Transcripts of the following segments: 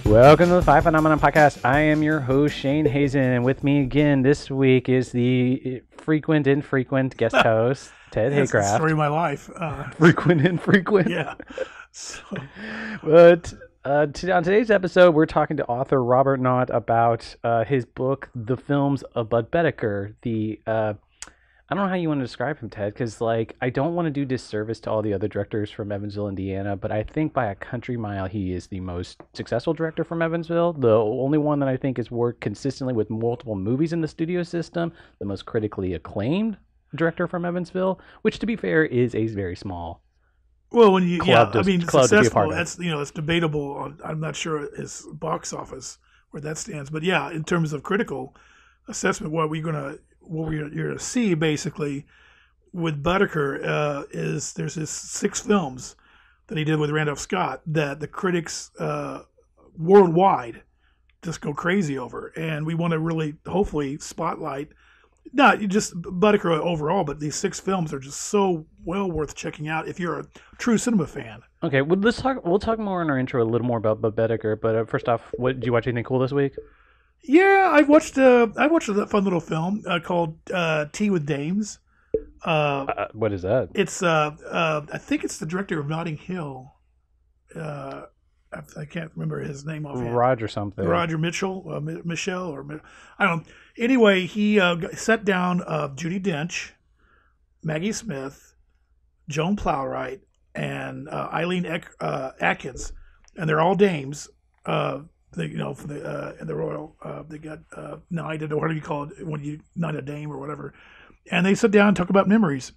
Welcome to the Five Phenomenon Podcast. I am your host, Shane Hazen, and with me again this week is the frequent, infrequent guest host, Ted Haycraft. That's the story of my life. Frequent, infrequent. Yeah. So. But on today's episode, we're talking to author Robert Nott about his book, The Films of Budd Boetticher. I don't know how you want to describe him, Ted, because I don't want to do disservice to all the other directors from Evansville, Indiana, but I think by a country mile he is the most successful director from Evansville, the only one that I think has worked consistently with multiple movies in the studio system, the most critically acclaimed director from Evansville, which, to be fair, is a very small club successful. It's debatable. I'm not sure his box office where that stands, but yeah, in terms of critical assessment, what you're going to see basically with Boetticher is there's this 6 films that he did with Randolph Scott that the critics worldwide just go crazy over, and we want to really hopefully spotlight not just Boetticher overall, but these 6 films are just so well worth checking out if you're a true cinema fan. Okay, well, we'll talk more in our intro a little more about Boetticher, but first off, did you watch anything cool this week? Yeah, I watched a fun little film called Tea with Dames. What is that? It's I think it's the director of Notting Hill. I can't remember his name offhand. Roger something. Roger Mitchell, Michelle, or I don't know. Anyway, he sat down Judi Dench, Maggie Smith, Joan Plowright, and Eileen Atkins, and they're all dames. For the royal, they got knighted, or whatever you call it when you knight a dame or whatever. And they sit down and talk about memories.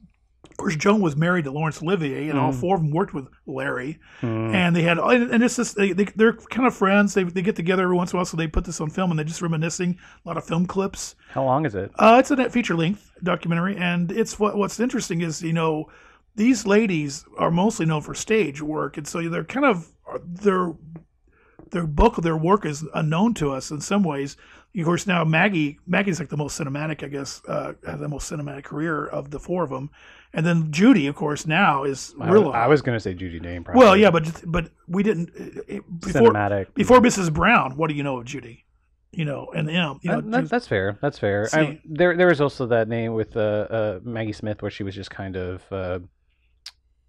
Of course, Joan was married to Laurence Olivier, and all 4 of them worked with Larry. And they had, and it's just they're kind of friends. They get together every once in a while, so they put this on film, and they're just reminiscing. A lot of film clips. How long is it? It's a feature length documentary, and it's what's interesting is these ladies are mostly known for stage work, and so they're kind of their bulk of their work is unknown to us in some ways. Of course, now Maggie's like the most cinematic, I guess, has the most cinematic career of the 4 of them. And then Judi, of course, now is real. I was going to say Judi Dane, probably. Well, yeah, but we didn't cinematic before Mrs. Brown. What do you know of Judi? That's fair. That's fair. There was also that name with Maggie Smith where she was just kind of.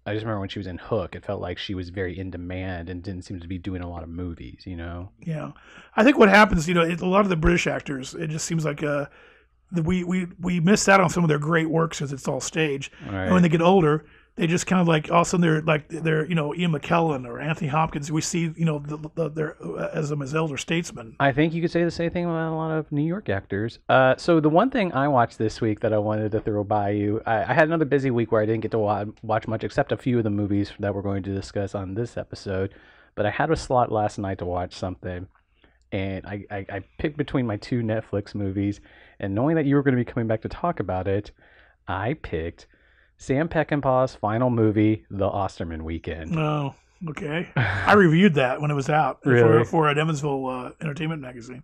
I just remember when she was in Hook, it felt like she was very in demand and didn't seem to be doing a lot of movies, Yeah. I think what happens, a lot of the British actors, it just seems like we missed out on some of their great works because it's all stage. Right. And when they get older, they just kind of all of a sudden they're Ian McKellen or Anthony Hopkins. We see they're as them as elder statesmen. I think you could say the same thing about a lot of New York actors. So the one thing I watched this week that I wanted to throw by you, I had another busy week where I didn't get to watch much except a few of the movies that we're going to discuss on this episode. But I had a slot last night to watch something, and I picked between my 2 Netflix movies. And knowing that you were going to be coming back to talk about it, I picked Sam Peckinpah's final movie, The Osterman Weekend. Oh, okay. I reviewed that when it was out for an Evansville Entertainment magazine.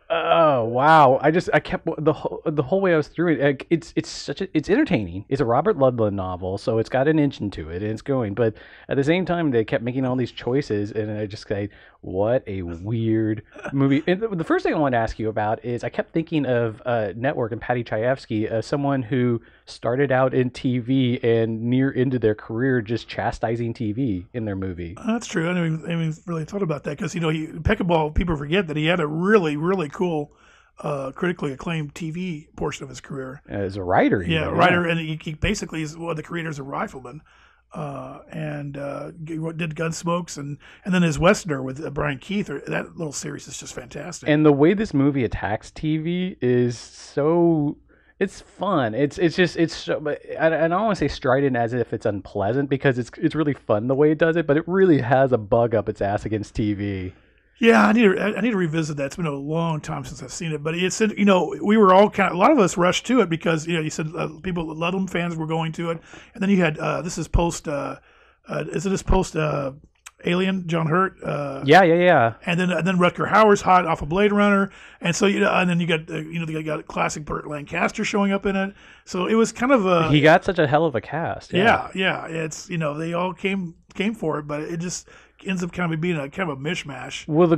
Oh wow! I kept the whole way I was through it. It's entertaining. It's a Robert Ludlum novel, so it's got an engine to it and it's going. But at the same time, they kept making all these choices, and I just say, what a weird movie. And the first thing I wanted to ask you about is I kept thinking of Network and Patty Chayefsky as someone who started out in TV and near into their career just chastising TV in their movie. That's true. I didn't even really thought about that because Peckinpah, people forget that he had a really, really cool critically acclaimed TV portion of his career. As a writer. Writer, and he basically is one of the creators of Rifleman. And did Gunsmokes and then his Westerner with Brian Keith. That little series is just fantastic. And the way this movie attacks TV is so... It's fun. It's so, I don't want to say strident as if it's unpleasant because it's really fun the way it does it, but it really has a bug up its ass against TV. Yeah, I need to revisit that. It's been a long time since I've seen it, but it's we were all a lot of us rushed to it because you said people Ludlam fans were going to it, and then you had this is post is it this post Alien John Hurt Yeah. and then Rutger Hauer's hot off of Blade Runner, and so and then you got they got classic Burt Lancaster showing up in it, so it was kind of a He got such a hell of a cast. yeah. It's they all came for it, but it just ends up kind of being a kind of a mishmash. Well,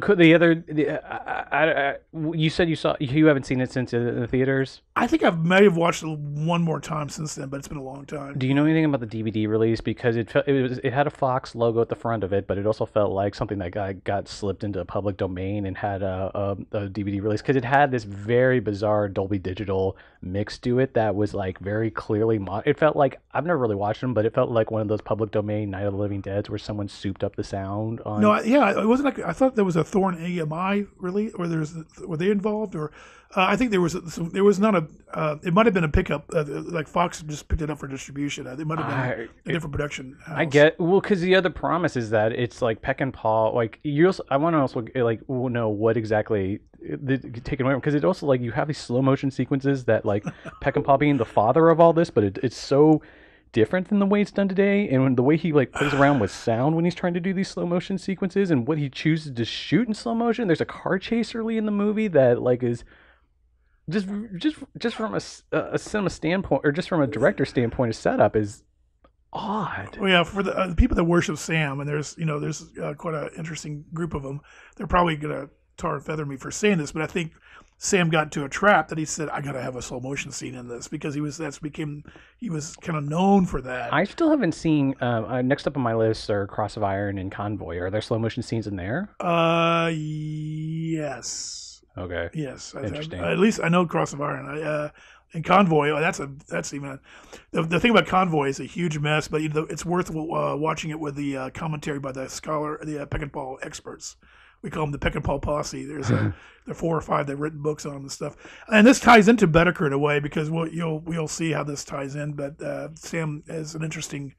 you said you haven't seen it since in the theaters. I think I may have watched it one more time since then, but it's been a long time. Do you know anything about the DVD release? Because it had a Fox logo at the front of it, but it also felt like something that got slipped into a public domain and had a DVD release because it had this very bizarre Dolby Digital mix to it that was like very clearly it felt like I've never really watched them, but it felt like one of those public domain Night of the Living Deads where someone souped up the sound on. No, it wasn't like I thought there was a Thorn AMI release, or were they involved, or I think there was not a. It might have been a pickup, like Fox just picked it up for distribution. It might have been a different production house. I get because the other promise is that it's like Peck and Paul. Like I want to also like know what exactly taken away because it also like you have these slow motion sequences that like Peck and Paul being the father of all this, but it's so different than the way it's done today, and when the way he like plays around with sound when he's trying to do these slow motion sequences and what he chooses to shoot in slow motion. There's a car chase early in the movie that like is just from a cinema standpoint or just from a director standpoint, of setup is odd. Well, yeah, for the people that worship Sam, and there's quite an interesting group of them. They're probably gonna tar and feather me for saying this, but I think Sam got into a trap that he said, I gotta have a slow motion scene in this because he was kind of known for that. I still haven't seen next up on my list are Cross of Iron and Convoy. Are there slow motion scenes in there? Yes. Okay. Yes. Interesting. At least I know Cross of Iron. And Convoy, that's even the thing about Convoy is a huge mess, but it's worth watching it with the commentary by the scholar, the Peck and Paul experts. We call them the Peck and Paul posse. There's there are 4 or 5 that've written books on this stuff, and this ties into Boetticher in a way because we'll see how this ties in. But Sam is an interesting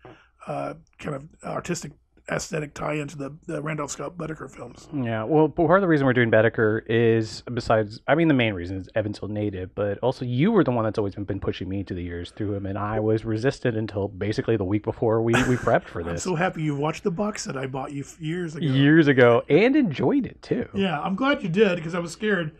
kind of artistic aesthetic tie into the Randolph Scott Boetticher films. Yeah, well, part of the reason we're doing Boetticher is the main reason is Evansville native, but also you were the one that's always been pushing me to the years through him, and I was resistant until basically the week before we prepped for this. I'm so happy you watched the box that I bought you years ago. Years ago, and enjoyed it too. Yeah, I'm glad you did because I was scared.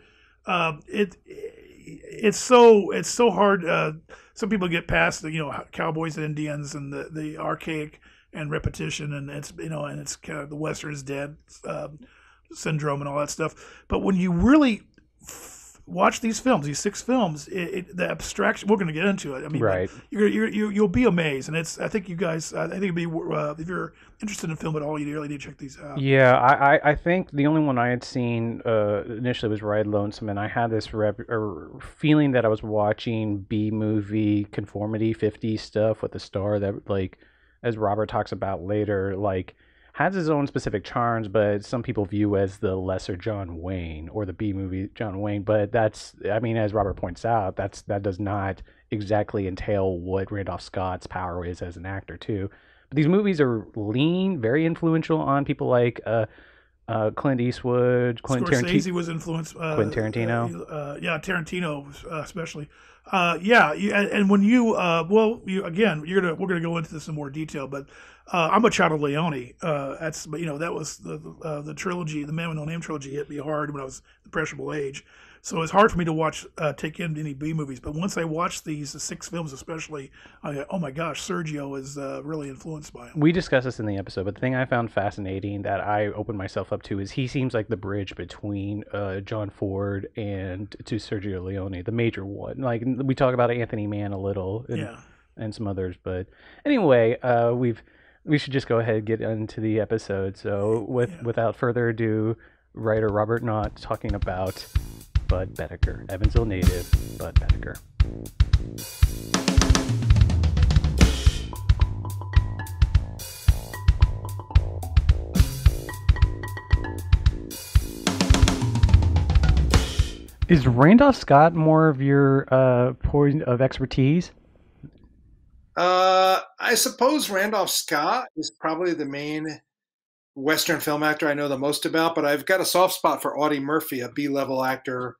It's so hard. Some people get past the cowboys and Indians and the archaic and repetition, and it's and it's kind of the Western is dead syndrome and all that stuff. But when you really watch these films, these 6 films, the abstraction, we're going to get into it. I mean, right? You'll be amazed, and I think you guys, I think it'd be if you're interested in film at all, you really need to check these out. Yeah, I think the only one I had seen initially was Ride Lonesome, and I had this feeling that I was watching B movie conformity 50 stuff with a star that like, as Robert talks about later, like has his own specific charms, but some people view as the lesser John Wayne or the B movie John Wayne. But that's, I mean, as Robert points out, that does not exactly entail what Randolph Scott's power is as an actor too. But these movies are lean, very influential on people like Clint Eastwood, Scorsese was influenced. Quentin Tarantino. Yeah, Tarantino especially. And when we're gonna go into this in more detail, but I'm a child of Leone. That was the trilogy, the Man with No Name trilogy hit me hard when I was impressionable age. So it's hard for me to take in any B movies. But once I watched the 6 films, especially, I go, oh my gosh, Sergio is really influenced by him. We discussed this in the episode, but the thing I found fascinating that I opened myself up to is he seems like the bridge between John Ford and to Sergio Leone, the major one. Like we talk about Anthony Mann a little, and some others. But anyway, we should just go ahead and get into the episode. So without further ado, writer Robert Nott talking about Budd Boetticher, Evansville native Budd Boetticher. Is Randolph Scott more of your point of expertise? I suppose Randolph Scott is probably the main Western film actor I know the most about, but I've got a soft spot for Audie Murphy, a B-level actor,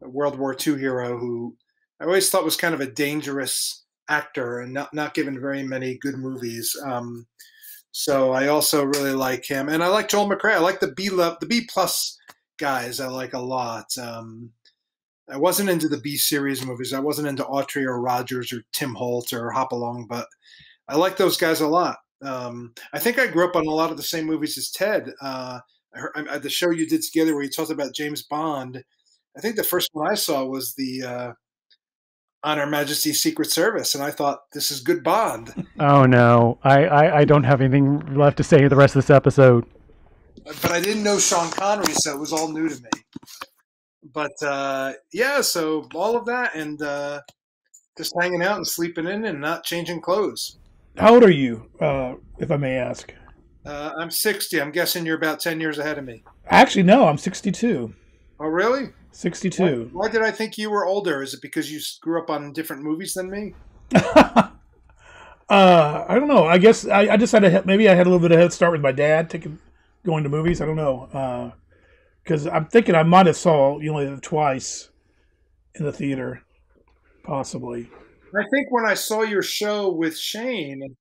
a World War II hero who I always thought was kind of a dangerous actor and not given very many good movies. So I also really like him, and I like Joel McCrea. I like the B plus guys. I like a lot. I wasn't into the B series movies. I wasn't into Autry or Rogers or Tim Holt or Hopalong, but I like those guys a lot. I think I grew up on a lot of the same movies as Ted. The show you did together where you talked about James Bond. I think the first one I saw was the On Her Majesty's Secret Service, and I thought this is good Bond. Oh no, I don't have anything left to say the rest of this episode. But I didn't know Sean Connery, so it was all new to me. But yeah, so all of that and just hanging out and sleeping in and not changing clothes. How old are you, if I may ask? I'm 60. I'm guessing you're about 10 years ahead of me. Actually, no, I'm 62. Oh, really? 62. Why did I think you were older? Is it because you grew up on different movies than me? I don't know. I guess I just maybe I had a little bit of a head start with my dad going to movies. I don't know. Because I'm thinking I might have saw twice in the theater, possibly. I think when I saw your show with Shane,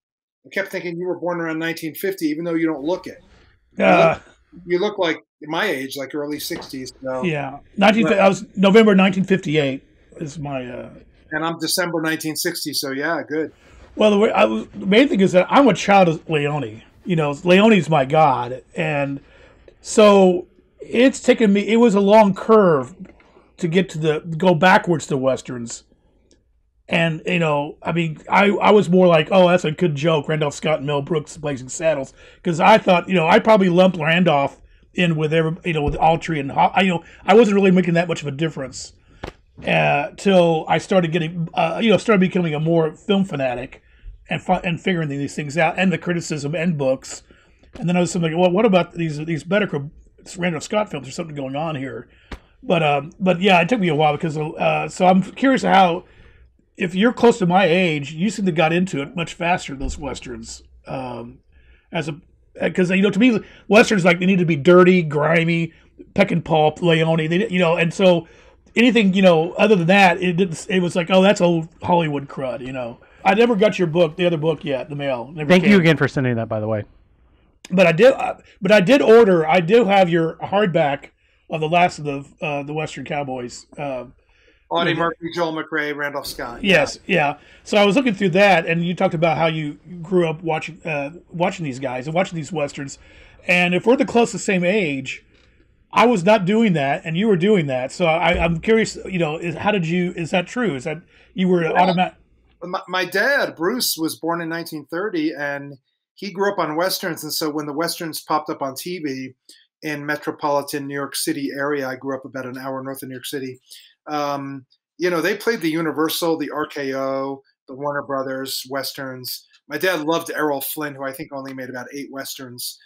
I kept thinking you were born around 1950, even though you don't look it. You look like my age, like early 60s. So. Yeah, I was November 1958 is my. And I'm December 1960, so yeah, good. Well, the main thing is that I'm a child of Leone. Leone's my god, and so it's taken me. It was a long curve to get to go backwards to westerns. And, I was more like, oh, that's a good joke, Randolph Scott and Mel Brooks, Blazing Saddles. Because I thought, I probably lumped Randolph in with with Autry and, I wasn't really making that much of a difference till I started getting, started becoming a more film fanatic and figuring these things out and the criticism and books. And then I was like, well, what about these Boetticher, Randolph Scott films? There's something going on here. But yeah, it took me a while because, so I'm curious how, if you're close to my age, you seem to got into it much faster, those westerns. Because to me, westerns like they need to be dirty, grimy, peck and pulp, Leone. And so anything other than that, it didn't. It was like, oh, that's old Hollywood crud. I never got your book, the other book yet, the mail. Thank you again for sending that, by the way. But I did order. I do have your hardback of the last of the Western Cowboys. Audie Murphy, Joel McCrea, Randolph Scott. Yes, yeah. So I was looking through that, and you talked about how you grew up watching these guys and watching these westerns. And if we're the close to the same age, I was not doing that, and you were doing that. So I'm curious. Is that true? Is that you were automatic? My dad, Bruce, was born in 1930, and he grew up on westerns. And so when the westerns popped up on TV in metropolitan New York City area, I grew up about an hour north of New York City. They played the Universal, the RKO, the Warner Brothers westerns. My dad loved Errol Flynn, who I think only made about 8 westerns.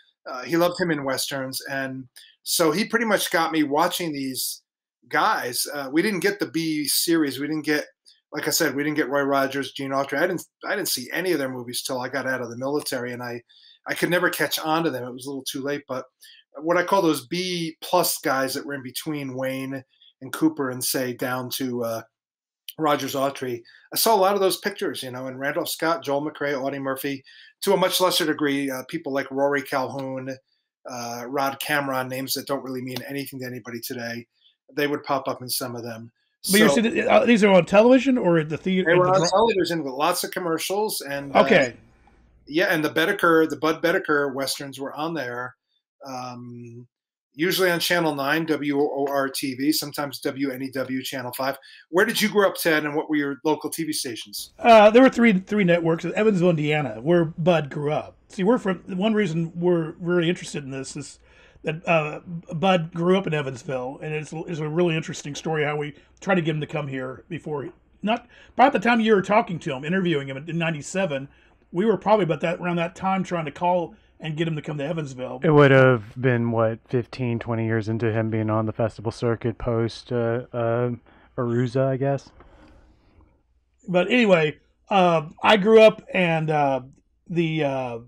He loved him in westerns, and so he pretty much got me watching these guys. We didn't get the B series. We didn't get, like I said, we didn't get Roy Rogers, Gene Autry. I didn't see any of their movies till I got out of the military, and I could never catch on to them. It was a little too late. But what I call those B plus guys that were in between Wayne and Cooper and say down to Rogers Autry. I saw a lot of those pictures, and Randolph Scott, Joel McCrea, Audie Murphy, to a much lesser degree, people like Rory Calhoun, Rod Cameron, names that don't really mean anything to anybody today. They would pop up in some of them. But you're saying these are on television or at the theater? They were on television with lots of commercials. And okay. And the Budd Boetticher westerns were on there. Usually on Channel 9, WOR-TV, sometimes WNEW, Channel 5. Where did you grow up, Ted, and what were your local TV stations? There were three networks in Evansville, Indiana, where Bud grew up. See, one reason we're really interested in this is that Bud grew up in Evansville, and it's a really interesting story how we tried to get him to come here about the time you were talking to him, interviewing him in 97. We were probably around that time trying to call and get him to come to Evansville. It would have been, 15, 20 years into him being on the festival circuit post Aruza, I guess. But anyway, I grew up, and the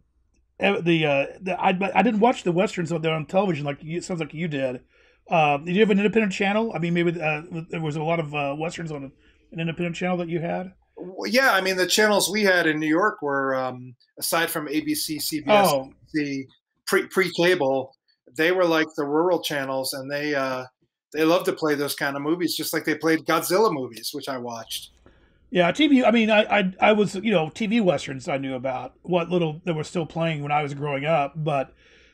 I didn't watch the westerns on there on television like it sounds like you did. Did you have an independent channel? I mean, maybe there was a lot of westerns on an independent channel that you had. Well, yeah, I mean, the channels we had in New York were, aside from ABC, CBS, Oh, the pre-cable, they were like the rural channels, and they loved to play those kind of movies, just like they played Godzilla movies, which I watched. yeah, TV. I mean, I was TV westerns I knew about what little they were still playing when I was growing up, but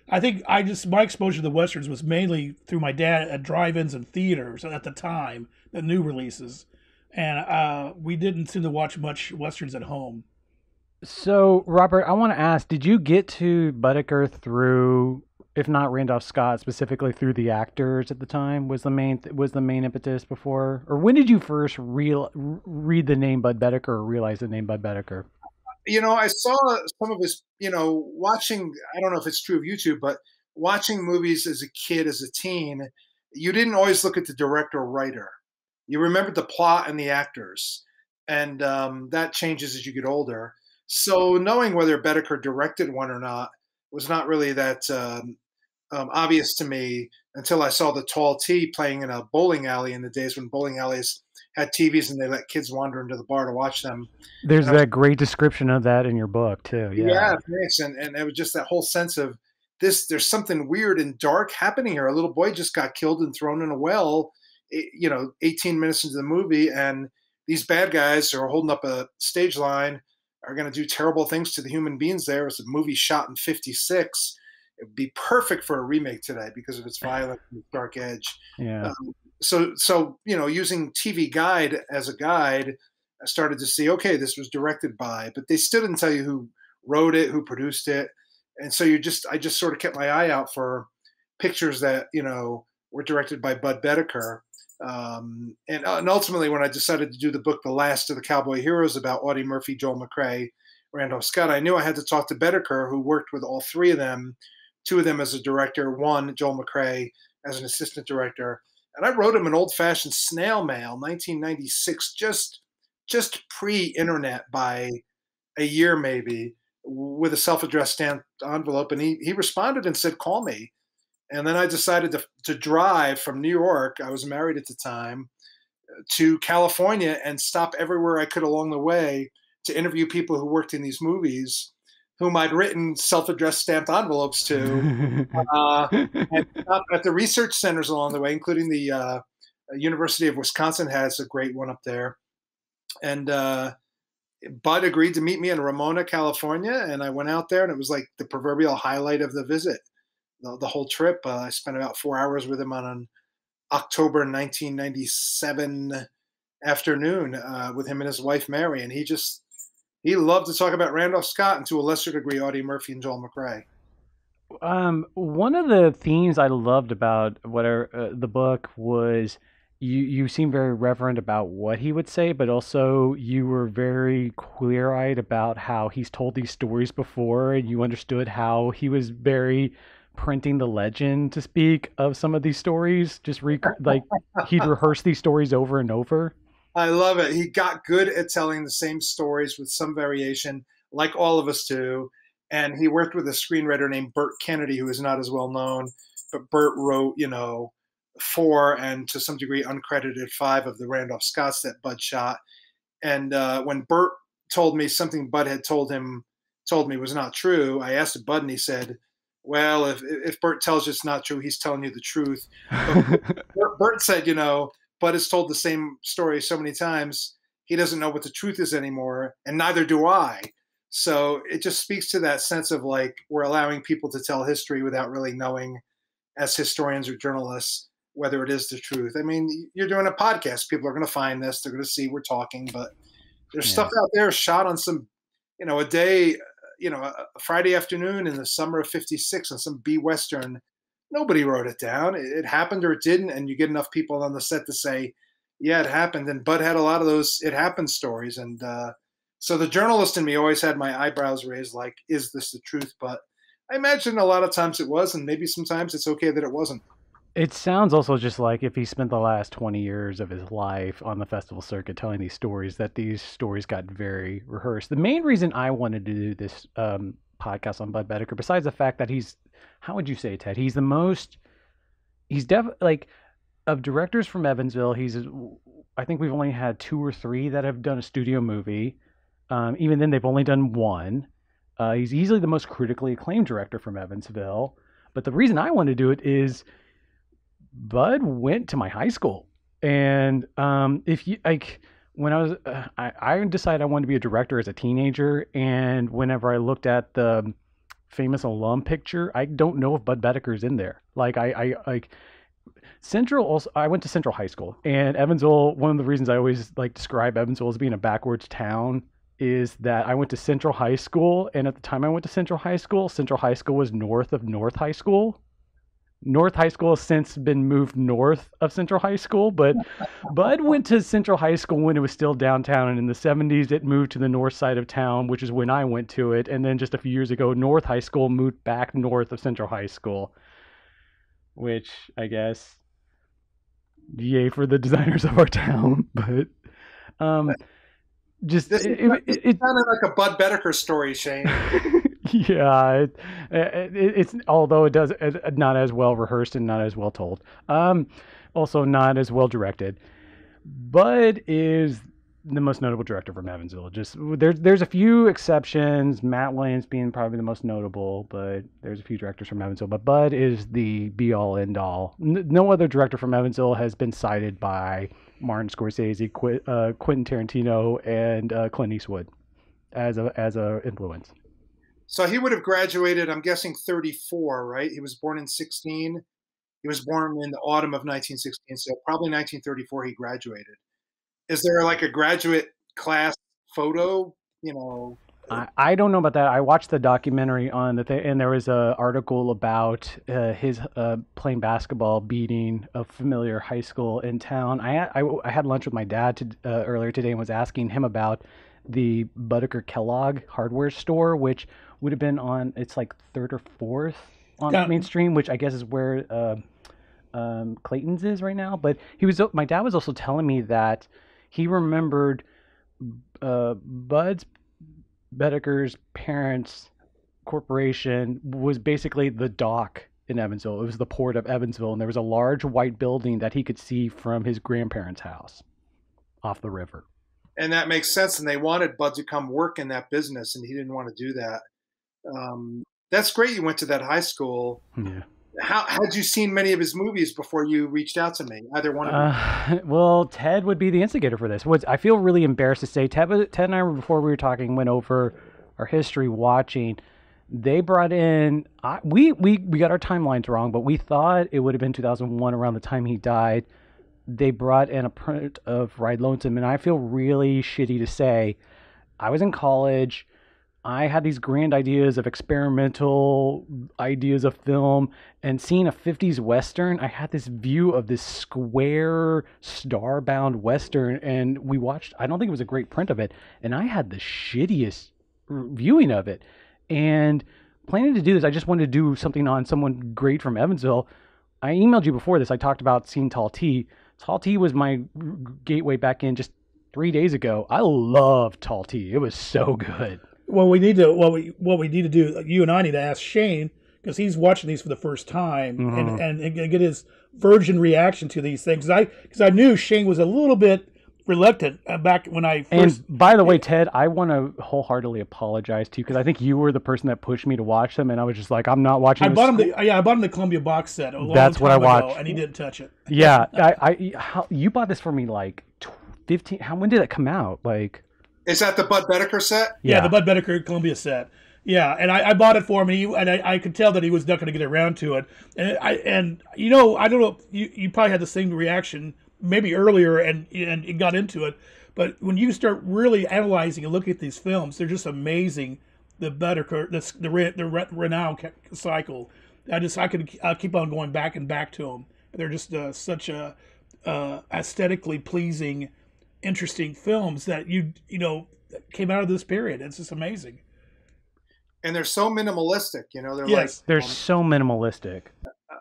I think my exposure to the westerns was mainly through my dad at drive-ins and theaters at the time, the new releases, and we didn't seem to watch much westerns at home. So, Robert, I want to ask, did you get to Boetticher through, if not Randolph Scott, specifically through the actors at the time? Was the main impetus before, or when did you first read the name Budd Boetticher or realize the name Budd Boetticher? I saw some of his, watching, I don't know if it's true of YouTube, but watching movies as a kid, as a teen, you didn't always look at the director or writer. You remembered the plot and the actors. And that changes as you get older. So knowing whether Boetticher directed one or not was not really that obvious to me until I saw the tall T playing in a bowling alley in the days when bowling alleys had TVs and they let kids wander into the bar to watch them. There's And I was, that great description of that in your book too. yeah, Yeah. thanks. And it was just that whole sense of this, there's something weird and dark happening here. A little boy just got killed and thrown in a well, 18 minutes into the movie. And these bad guys are holding up a stage line, are going to do terrible things to the human beings there. It's a movie shot in 56. It would be perfect for a remake today because of its violence and its dark edge. Yeah. So using TV Guide as a guide, I started to see, okay, this was directed by, but they still didn't tell you who wrote it, who produced it, and so I just sort of kept my eye out for pictures that were directed by Budd Boetticher. And ultimately, when I decided to do the book, The Last of the Cowboy Heroes, about Audie Murphy, Joel McCrea, Randolph Scott, I knew I had to talk to Boetticher, who worked with all three of them, two of them as a director, one, Joel McCrea, as an assistant director. And I wrote him an old-fashioned snail mail, 1996, just pre-internet by a year maybe, with a self-addressed stamped envelope. And he responded and said, call me. And then I decided to drive from New York, I was married at the time, to California and stop everywhere I could along the way to interview people who worked in these movies, whom I'd written self-addressed stamped envelopes to, and stop at the research centers along the way, including the University of Wisconsin has a great one up there. And Bud agreed to meet me in Ramona, California, and I went out there, and it was like the proverbial highlight of the visit. The whole trip, I spent about 4 hours with him on an October 1997 afternoon with him and his wife Mary, and he loved to talk about Randolph Scott and to a lesser degree Audie Murphy and Joel McCrea. One of the themes I loved about the book was you seem very reverent about what he would say, but also you were very clear-eyed about how he's told these stories before, and you understood how he was very printing the legend, to speak, of some of these stories. Like he'd rehearse these stories over and over. I love it. He got good at telling the same stories with some variation, like all of us do. And he worked with a screenwriter named Burt Kennedy, who is not as well known, but Burt wrote, 4 and to some degree uncredited 5 of the Randolph Scotts that Bud shot. And when Burt told me something Bud had told me was not true, I asked Bud, and he said, well, if Burt tells you it's not true, he's telling you the truth. But Burt said, Bud has told the same story so many times, he doesn't know what the truth is anymore, and neither do I. So it just speaks to that sense of like we're allowing people to tell history without really knowing, as historians or journalists, whether it is the truth. I mean, you're doing a podcast. People are going to find this. They're going to see we're talking. But there's stuff out there shot on some, a day, a Friday afternoon in the summer of 56 on some B Western. Nobody wrote it down. It happened or it didn't. And you get enough people on the set to say, yeah, it happened. And Bud had a lot of those it happened stories. And so the journalist in me always had my eyebrows raised like, is this the truth? But I imagine a lot of times it was, and maybe sometimes it's okay that it wasn't. It sounds also just like if he spent the last 20 years of his life on the festival circuit telling these stories, that these stories got very rehearsed. The main reason I wanted to do this podcast on Budd Boetticher, besides the fact that how would you say, Ted? He's like, of directors from Evansville, I think we've only had 2 or 3 that have done a studio movie. Even then, they've only done 1. He's easily the most critically acclaimed director from Evansville. But the reason I want to do it is Bud went to my high school. And if you like, when I decided I wanted to be a director as a teenager. And whenever I looked at the famous alum picture, I don't know if Budd Boetticher's in there. Like, Central also, I went to Central High School, and Evansville, one of the reasons I always like describe Evansville as being a backwards town is that I went to Central High School, and at the time I went to Central High School was north of North High School. North High School has since been moved north of Central High School, but Bud went to Central High School when it was still downtown, and in the 70s it moved to the north side of town, which is when I went to it, and then just a few years ago, North High School moved back north of Central High School, which I guess, yay for the designers of our town, but just This it sounded like a Budd Boetticher story, Shane. Yeah, it's although it does not as well rehearsed and not as well told. Also not as well directed. Bud is the most notable director from Evansville. Just there's a few exceptions, Matt Williams being probably the most notable, but there's a few directors from Evansville. But Bud is the be all end all. No other director from Evansville has been cited by Martin Scorsese, Quentin Tarantino, and Clint Eastwood as a influence. So he would have graduated, I'm guessing 34, right? He was born in 16. He was born in the autumn of 1916, so probably 1934 he graduated. Is there like a graduate class photo? I don't know about that. I watched the documentary on and there was an article about his playing basketball beating a familiar high school in town. I had lunch with my dad earlier today and was asking him about the Boetticher Kellogg hardware store, which would have been on, it's like 3rd or 4th on Main Street, which I guess is where Clayton's is right now. But my dad was also telling me that he remembered Budd Boetticher's parents' corporation was basically the dock in Evansville. It was the port of Evansville, and there was a large white building that he could see from his grandparents' house off the river. And that makes sense. And they wanted Bud to come work in that business, and he didn't want to do that. That's great. You went to that high school. Yeah. Had you seen many of his movies before you reached out to me? Either one of them? Well, Ted would be the instigator for this. I feel really embarrassed to say, Ted and I, before we were talking, went over our history watching. They brought in, we got our timelines wrong, but we thought it would have been 2001 around the time he died. They brought in a print of Ride Lonesome, and I feel really shitty to say, I was in college. I had these grand ideas of experimental ideas of film, and seeing a 50s Western, I had this view of this square, star-bound Western, and we watched, I don't think it was a great print of it, and I had the shittiest viewing of it. And planning to do this, I just wanted to do something on someone great from Evansville. I emailed you before this. I talked about seeing Tall T. Tall T was my gateway back in just 3 days ago. I love Tall T. It was so good. Well, we need to. What we need to do. You and I need to ask Shane, because he's watching these for the first time, Mm-hmm. and get his virgin reaction to these things. Because I knew Shane was a little bit reluctant back when I first. And by the way, Ted, I want to wholeheartedly apologize to you, because I think you were the person that pushed me to watch them, and I was just like, I'm not watching. I bought him the Columbia box set. That's what I watched, ago, and he didn't touch it. Yeah, you bought this for me like 15. When did it come out? Like. Is that the Budd Boetticher set? Yeah, the Budd Boetticher Columbia set. Yeah, and I bought it for him, and I could tell that he was not going to get around to it. And I don't know, you probably had the same reaction maybe earlier and got into it, but when you start really analyzing and looking at these films, they're just amazing. The Boetticher, the Ranown Cycle. I could keep on going back and back to them. They're just such a aesthetically pleasing, interesting films that came out of this period. It's just amazing. And they're so minimalistic, they're they're so minimalistic.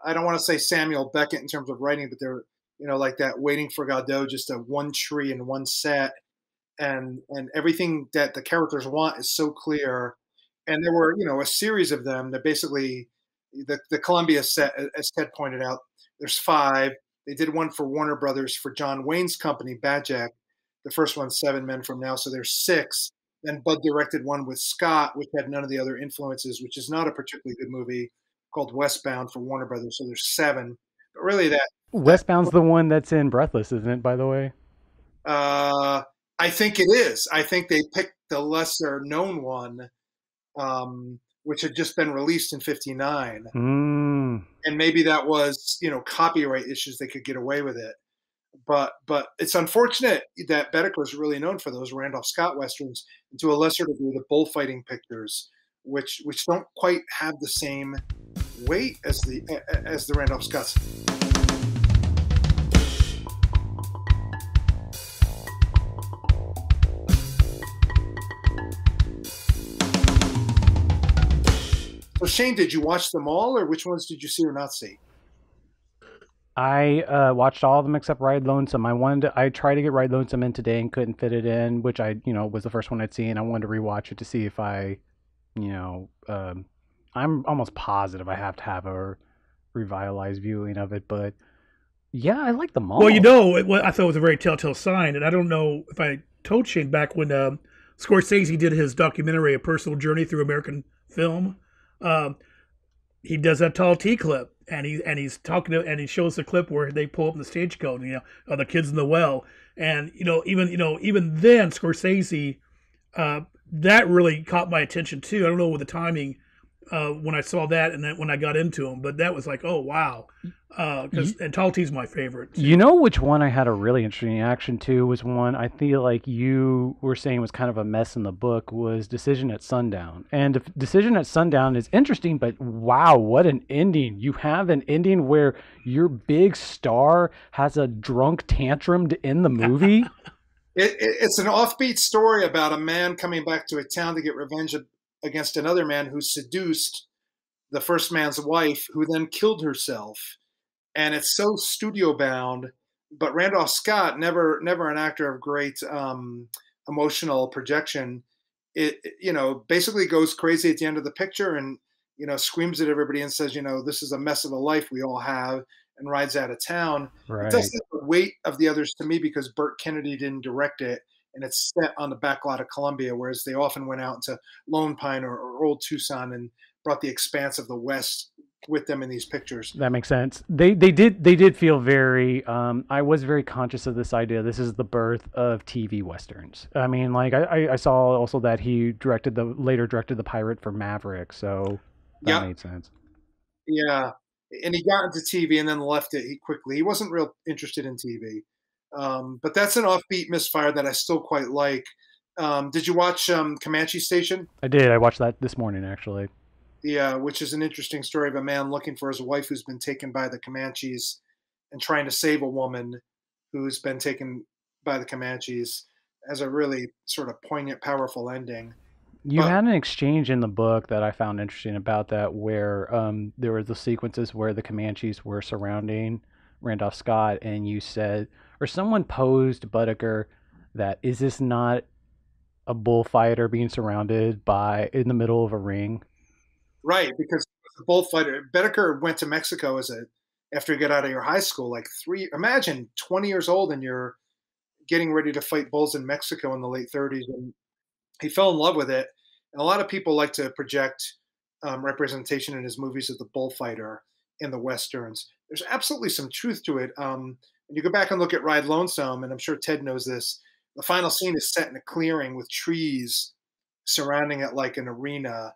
I don't want to say Samuel Beckett in terms of writing, but they're like that Waiting for Godot, just a one tree and one set, and everything that the characters want is so clear. And there were, a series of them that basically the Columbia set, as Ted pointed out, there's 5. They did one for Warner Brothers for John Wayne's company, Bad Jack. The first one's 7 Men from Now, so there's 6. Then Bud directed one with Scott, which had none of the other influences, which is not a particularly good movie, called Westbound for Warner Brothers. So there's 7. But really, that Westbound's the one that's in Breathless, isn't it? By the way. I think it is. I think they picked the lesser known one, which had just been released in '59, and maybe that was copyright issues. They could get away with it, but it's unfortunate that Boetticher is really known for those Randolph Scott westerns, and to a lesser degree the bullfighting pictures, which don't quite have the same weight as the Randolph Scotts. So Shane, did you watch them all, or which ones did you see or not see? I watched all of them except Ride Lonesome. I tried to get Ride Lonesome in today and couldn't fit it in, which was the first one I'd seen. I wanted to rewatch it to see if I'm almost positive I have to have a revitalized viewing of it, but yeah, I like them all. Well, I thought it was a very telltale sign, and I don't know if I told Shane back when Scorsese did his documentary, A Personal Journey Through American Film. He does that tall T clip, and he's talking and he shows the clip where they pull up in the stagecoach, the kids in the well, and even then Scorsese, that really caught my attention too. I don't know with the timing when I saw that and then when I got into him, but that was like, oh wow, and tall T's my favorite. You know which one I had a really interesting reaction to was one I feel like you were saying was kind of a mess in the book, was Decision at Sundown. And Decision at Sundown is interesting, but wow, what an ending. You have an ending where your big star has a drunk tantrum to end the movie. It's an offbeat story about a man coming back to a town to get revenge against another man who seduced the first man's wife, who then killed herself. And it's so studio bound, but Randolph Scott, never an actor of great emotional projection, it basically goes crazy at the end of the picture and screams at everybody and says, this is a mess of a life we all have, and rides out of town. Right. It doesn't have the weight of the others to me because Burt Kennedy didn't direct it, and it's set on the back lot of Columbia, whereas they often went out into Lone Pine or Old Tucson and brought the expanse of the West with them in these pictures. That makes sense. They did feel very I was very conscious of this idea. This is the birth of TV westerns. I mean, like I saw also that he later directed the pilot for Maverick, so that made sense. Yeah. And he got into TV and then left it quickly. He wasn't real interested in TV. But that's an offbeat misfire that I still quite like. Did you watch Comanche Station? I did. I watched that this morning, actually. Yeah, which is an interesting story of a man looking for his wife who's been taken by the Comanches and trying to save a woman who's been taken by the Comanches, as a really sort of poignant, powerful ending. You had an exchange in the book that I found interesting about that, where there were the sequences where the Comanches were surrounding Randolph Scott, and you said, or someone posed Boetticher that, is this not a bullfighter being surrounded in the middle of a ring? Right, because the bullfighter, Boetticher went to Mexico after you get out of your high school, imagine 20 years old and you're getting ready to fight bulls in Mexico in the late 30s, and he fell in love with it. And a lot of people like to project representation in his movies of the bullfighter in the Westerns. There's absolutely some truth to it. When you go back and look at Ride Lonesome, and I'm sure Ted knows this, the final scene is set in a clearing with trees surrounding it like an arena.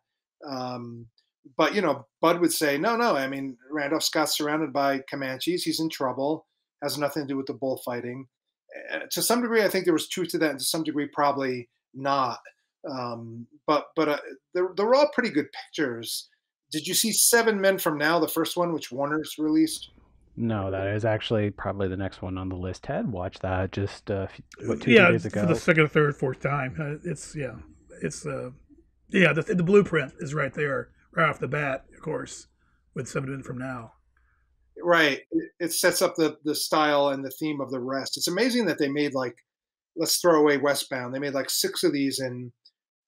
But, Bud would say, no, I mean, Randolph Scott's surrounded by Comanches. He's in trouble. Has nothing to do with the bullfighting. To some degree, I think there was truth to that, and to some degree, probably not. But they're all pretty good pictures. Did you see 7 Men from Now, the first one, which Warner's released? No, that is actually probably the next one on the list. Ted watched that just 2 days ago. For the second, third, fourth time. The blueprint is right there, right off the bat, of course, with 7 Men from Now. Right. It sets up the style and the theme of the rest. It's amazing that they made, let's throw away Westbound. They made 6 of these in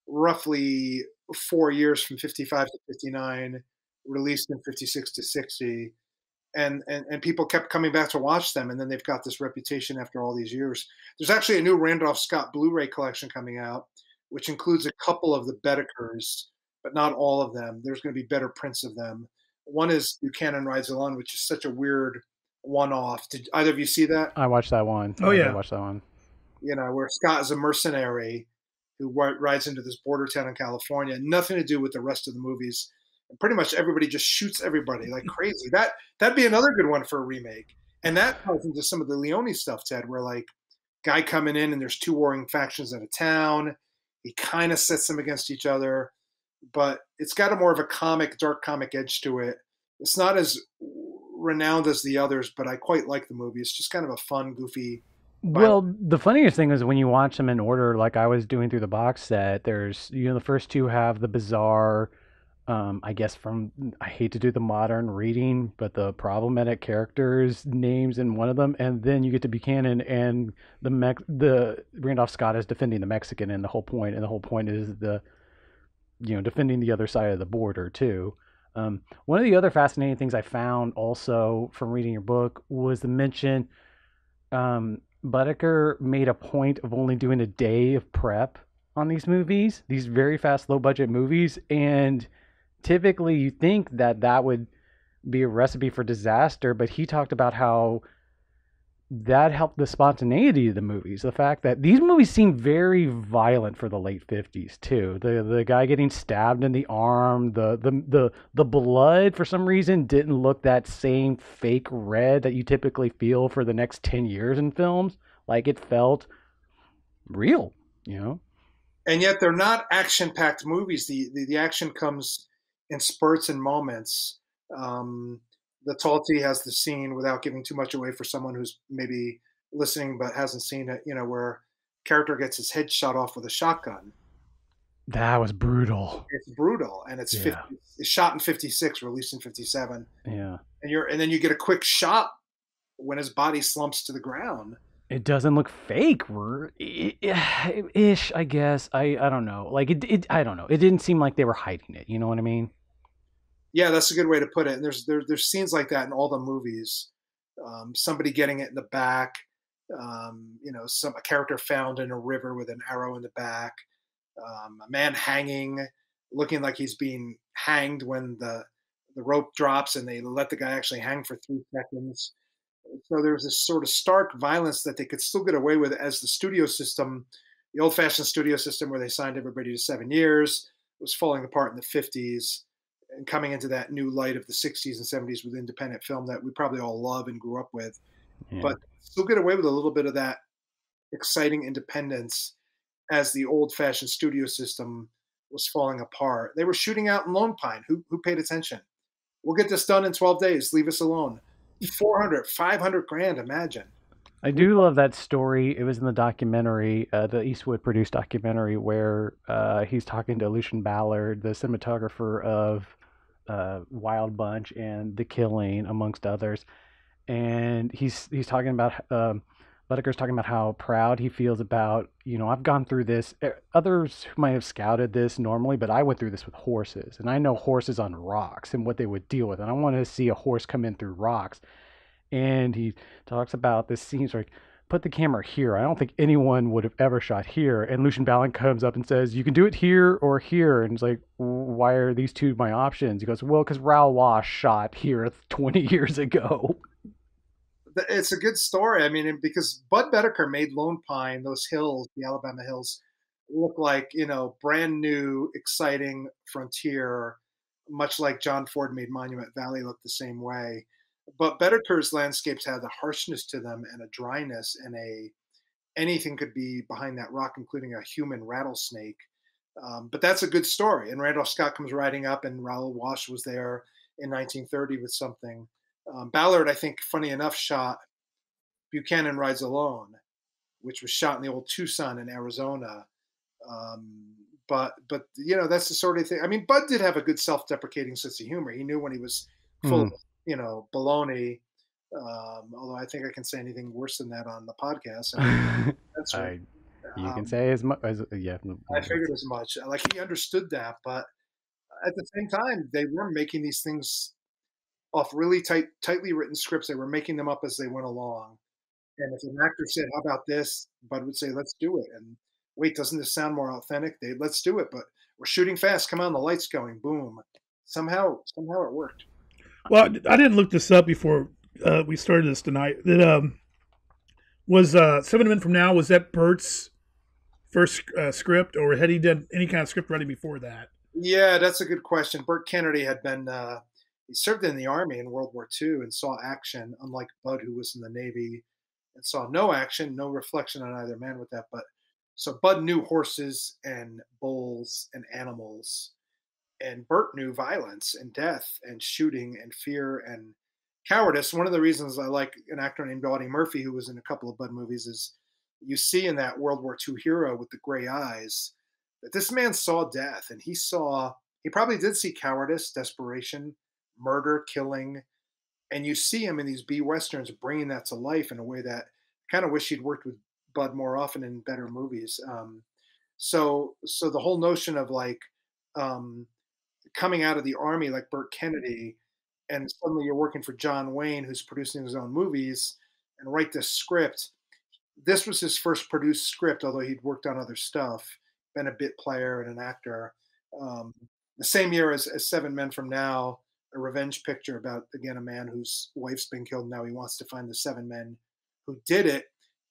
roughly 4 years from 55 to 59, released in 56 to 60. And people kept coming back to watch them, and then they've got this reputation after all these years. There's actually a new Randolph Scott Blu-ray collection coming out, which includes a couple of the Boettichers, but not all of them. There's going to be better prints of them. One is Buchanan Rides Alone, which is such a weird one-off. Did either of you see that? I watched that one. Oh, yeah. I watched that one. You know, where Scott is a mercenary who rides into this border town in California, nothing to do with the rest of the movies. And pretty much everybody just shoots everybody like crazy. That'd be another good one for a remake. And that ties into some of the Leone stuff, Ted, where like guy coming in and there's two warring factions in a town. He kind of sets them against each other, but it's got a more of a dark comic edge to it. It's not as renowned as the others, but I quite like the movie. It's just kind of a fun, goofy. Well, the funniest thing is when you watch them in order, like I was doing through the box set, there's, you know, the first two have the bizarre, I guess I hate to do the modern reading, but the problematic characters names in one of them, and then you get to Buchanan and the Randolph Scott is defending the Mexican, and the whole point is defending the other side of the border too. One of the other fascinating things I found also from reading your book was the mention, Boetticher made a point of only doing a day of prep on these movies, these very fast, low budget movies, and typically you think that would be a recipe for disaster, but he talked about how that helped the spontaneity of the movies. The fact that these movies seem very violent for the late 50s too. The guy getting stabbed in the arm, the blood for some reason didn't look that same fake red that you typically feel for the next 10 years in films. Like it felt real, you know? And yet they're not action-packed movies. The action comes in spurts and moments. The Talty has the scene, without giving too much away for someone who's maybe listening but hasn't seen it, you know, where character gets his head shot off with a shotgun. That was brutal. It's brutal, and it's shot in 56, released in 57. Yeah. And then you get a quick shot when his body slumps to the ground. It doesn't look fake, ish, I guess. I don't know. Like I don't know. It didn't seem like they were hiding it. You know what I mean? Yeah, that's a good way to put it. And there's scenes like that in all the movies. Somebody getting it in the back. A character found in a river with an arrow in the back. A man hanging, looking like he's being hanged when the rope drops, and they let the guy actually hang for 3 seconds. So there's this sort of stark violence that they could still get away with as the studio system, the old-fashioned studio system where they signed everybody to 7 years, was falling apart in the 50s. And coming into that new light of the 60s and 70s with independent film that we probably all love and grew up with, but still get away with a little bit of that exciting independence as the old-fashioned studio system was falling apart. They were shooting out in Lone Pine. Who paid attention? We'll get this done in 12 days. Leave us alone. 400, 500 grand, imagine. I do love that story. It was in the documentary, the Eastwood produced documentary, where he's talking to Lucian Ballard, the cinematographer of Wild Bunch and The Killing, amongst others. And he's talking about, Boetticher's talking about how proud he feels about, I've gone through this. Others might have scouted this normally, but I went through this with horses. And I know horses on rocks and what they would deal with. And I want to see a horse come in through rocks. And he talks about this scene where put the camera here. I don't think anyone would have ever shot here. And Lucian Ballard comes up and says, you can do it here or here. And it's like, why are these two my options? He goes, well, because Raoul Walsh shot here 20 years ago. It's a good story. I mean, because Budd Boetticher made Lone Pine, those hills, the Alabama hills, look like, brand new, exciting frontier, much like John Ford made Monument Valley look the same way. But Boetticher's landscapes had a harshness to them and a dryness, and anything could be behind that rock, including a human rattlesnake. But that's a good story. And Randolph Scott comes riding up, and Raoul Walsh was there in 1930 with something. Ballard, I think, funny enough, shot Buchanan Rides Alone, which was shot in the old Tucson in Arizona. But that's the sort of thing. I mean, Budd did have a good self-deprecating sense of humor. He knew when he was full of baloney. Although I think I can say anything worse than that on the podcast. That's right. You can Um, say as much as yeah. I figured as much. Like he understood that, but at the same time, they were making these things off really tightly written scripts. They were making them up as they went along. And if an actor said, "How about this?" Bud would say, "Let's do it." And wait, doesn't this sound more authentic? They let's do it, but we're shooting fast. Come on, the lights going. Boom. Somehow it worked. Well, I didn't look this up before we started this tonight. That was 7 Men from Now. Was that Bert's first script, or had he done any kind of script writing before that? Yeah, that's a good question. Burt Kennedy had been he served in the army in World War II and saw action, unlike Bud, who was in the Navy and saw no action, no reflection on either man with that. But so Bud knew horses and bulls and animals, and Burt knew violence and death and shooting and fear and cowardice. One of the reasons I like an actor named Audie Murphy, who was in a couple of Bud movies, is you see in that World War II hero with the gray eyes that this man saw death, and he probably did see cowardice, desperation, murder, killing, and you see him in these B westerns bringing that to life in a way that I kind of wish he'd worked with Bud more often in better movies. So the whole notion of like um, coming out of the army like Burt Kennedy, and suddenly you're working for John Wayne, who's producing his own movies, and write this script. This was his first produced script, although he'd worked on other stuff, been a bit player and an actor. Um, the same year as 7 Men from Now, a revenge picture about, again, a man whose wife's been killed. And now he wants to find the 7 men who did it.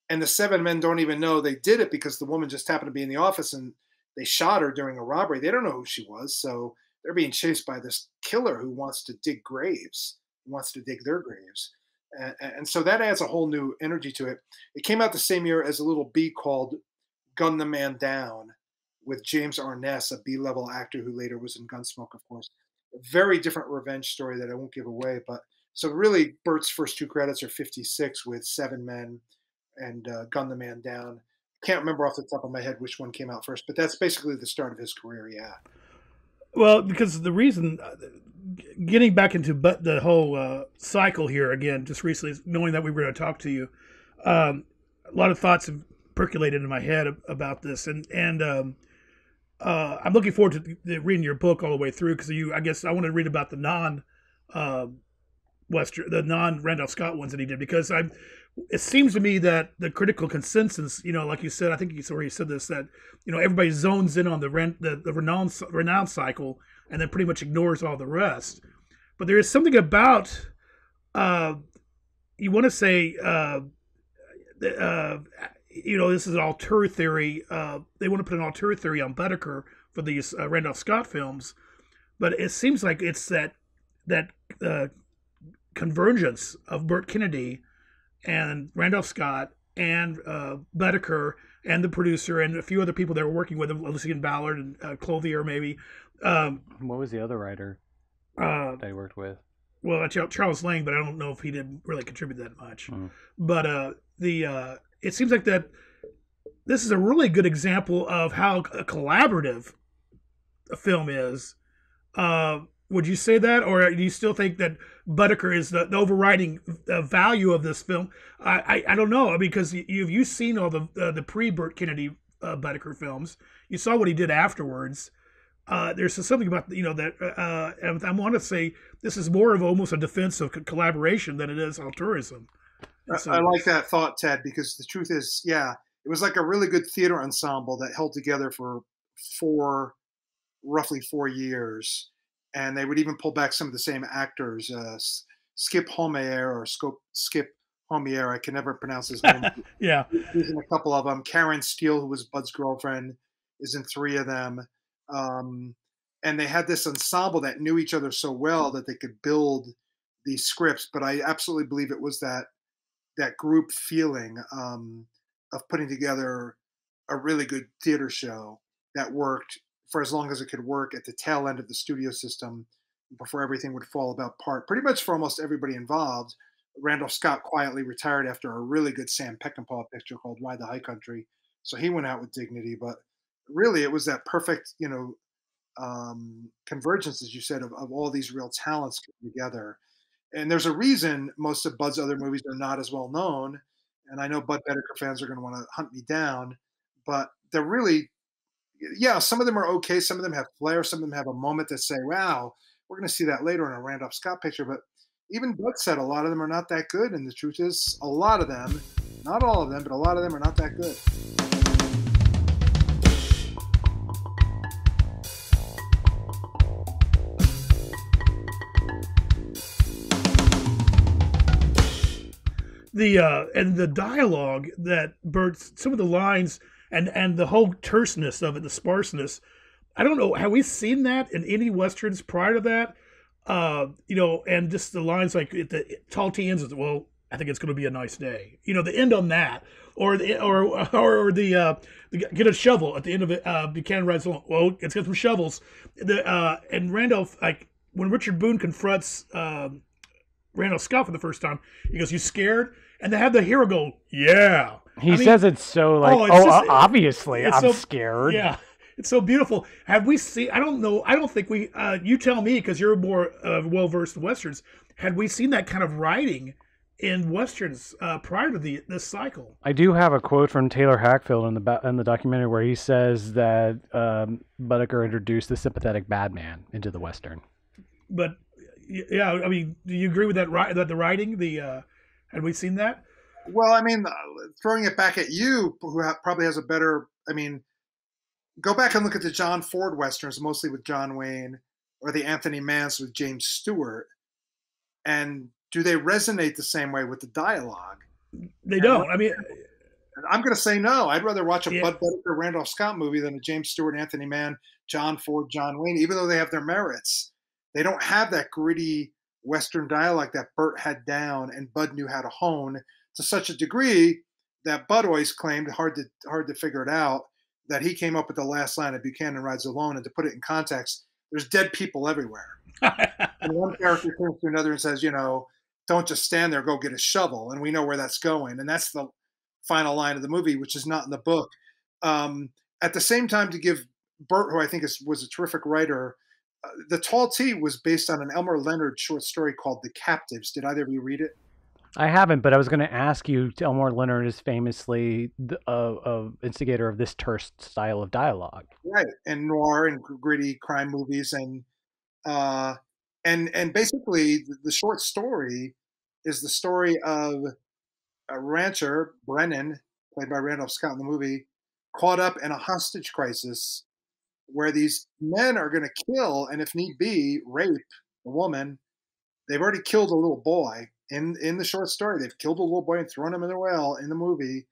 And the 7 men don't even know they did it because the woman just happened to be in the office and they shot her during a robbery. They don't know who she was. So they're being chased by this killer who wants to dig graves, who wants to dig their graves. And so that adds a whole new energy to it. It came out the same year as a little B called Gun the Man Down with James Arness, a B-level actor who later was in Gunsmoke, of course. A very different revenge story that I won't give away. But so really, Bert's first two credits are 56 with 7 Men and Gun the Man Down. Can't remember off the top of my head which one came out first, but that's basically the start of his career, yeah. Well, because the reason, getting back into the whole cycle here again, just recently, knowing that we were going to talk to you, a lot of thoughts have percolated in my head about this, and I'm looking forward to reading your book all the way through because I guess I want to read about the uh, the non Randolph Scott ones that he did because it seems to me that the critical consensus, like you said, I think you already said this, that everybody zones in on the Ranown Cycle and then pretty much ignores all the rest. But there is something about you want to say this is an auteur theory. They want to put an auteur theory on Boetticher for these Randolph Scott films, but it seems like it's that convergence of Burt Kennedy and Randolph Scott and Boetticher and the producer and a few other people that were working with him, Lucien Ballard and Clothier maybe. What was the other writer that he worked with? Well, Charles Lang, but I don't know if he didn't really contribute that much. Mm. But it seems like that this is a really good example of how a collaborative a film is. Would you say that, or do you still think that Boetticher is the overriding value of this film? I don't know, because you've seen all the pre-Burt Kennedy Boetticher films. You saw what he did afterwards. There's something about that and I want to say this is more of almost a defense of collaboration than it is altruism. So, I like that thought, Ted, because the truth is, yeah, it was like a really good theater ensemble that held together for roughly 4 years. And they would even pull back some of the same actors, Skip Homeier or Skip Homeier. I can never pronounce his name. yeah, He's in a couple of them. Karen Steele, who was Bud's girlfriend, is in 3 of them. And they had this ensemble that knew each other so well that they could build these scripts. But I absolutely believe it was that group feeling of putting together a really good theater show that worked for as long as it could work at the tail end of the studio system before everything would fall apart. Pretty much for almost everybody involved. Randolph Scott quietly retired after a really good Sam Peckinpah picture called Ride the High Country. So he went out with dignity. But really, it was that perfect, convergence, as you said, of all these real talents coming together. And there's a reason most of Bud's other movies are not as well known. And I know Bud Boetticher fans are going to want to hunt me down. but they're really, yeah, some of them are okay. Some of them have flair. Some of them have a moment that say, wow, we're going to see that later in a Randolph Scott picture. But even Budd said a lot of them are not that good. And the truth is, a lot of them, not all of them, but a lot of them are not that good. And the dialogue that some of the lines and the whole terseness of it, the sparseness. I don't know. Have we seen that in any westerns prior to that? And just the lines like the tall T ends with, well, I think it's going to be a nice day. The end on that, or the get a shovel at the end of it. Buchanan rides along. Well, let's get some shovels. And Randolph, like when Richard Boone confronts Randolph Scott for the first time, he goes, "You scared?" And they have the hero go, "Yeah." He says it's so like, obviously I'm so scared. Yeah. It's so beautiful. Have we seen? I don't know. I don't think we. You tell me, because you're more well versed in westerns. Had we seen that kind of writing in westerns prior to this cycle? I do have a quote from Taylor Hackfield in the documentary where he says that Boetticher introduced the sympathetic bad man into the western. But yeah, I mean, do you agree with that? That the writing, had we seen that? Well, I mean, throwing it back at you, who probably has a better. I mean, go back and look at the John Ford westerns, mostly with John Wayne, or the Anthony Manns with James Stewart, and do they resonate the same way with the dialogue? They don't. I mean, I'm going to say no. I'd rather watch a Budd Boetticher, Randolph Scott movie than a James Stewart, Anthony Mann, John Ford, John Wayne, even though they have their merits. They don't have that gritty Western dialogue that Burt had down and Budd knew how to hone to such a degree that Budd always claimed, hard to figure it out, that he came up with the last line of Buchanan Rides Alone. And to put it in context, there's dead people everywhere. And one character turns to another and says, don't just stand there, go get a shovel. And we know where that's going. And that's the final line of the movie, which is not in the book. At the same time, to give Burt, who I think was a terrific writer, The Tall T was based on an Elmer Leonard short story called The Captives. Did either of you read it? I haven't, but I was going to ask you. Elmore Leonard is famously the instigator of this terse style of dialogue, right? And noir and gritty crime movies, and basically the short story is the story of a rancher, Brennan, played by Randolph Scott in the movie, caught up in a hostage crisis where these men are going to kill and, if need be, rape a woman. They've already killed a little boy. In the short story, they've killed a little boy and thrown him in the well in the movie.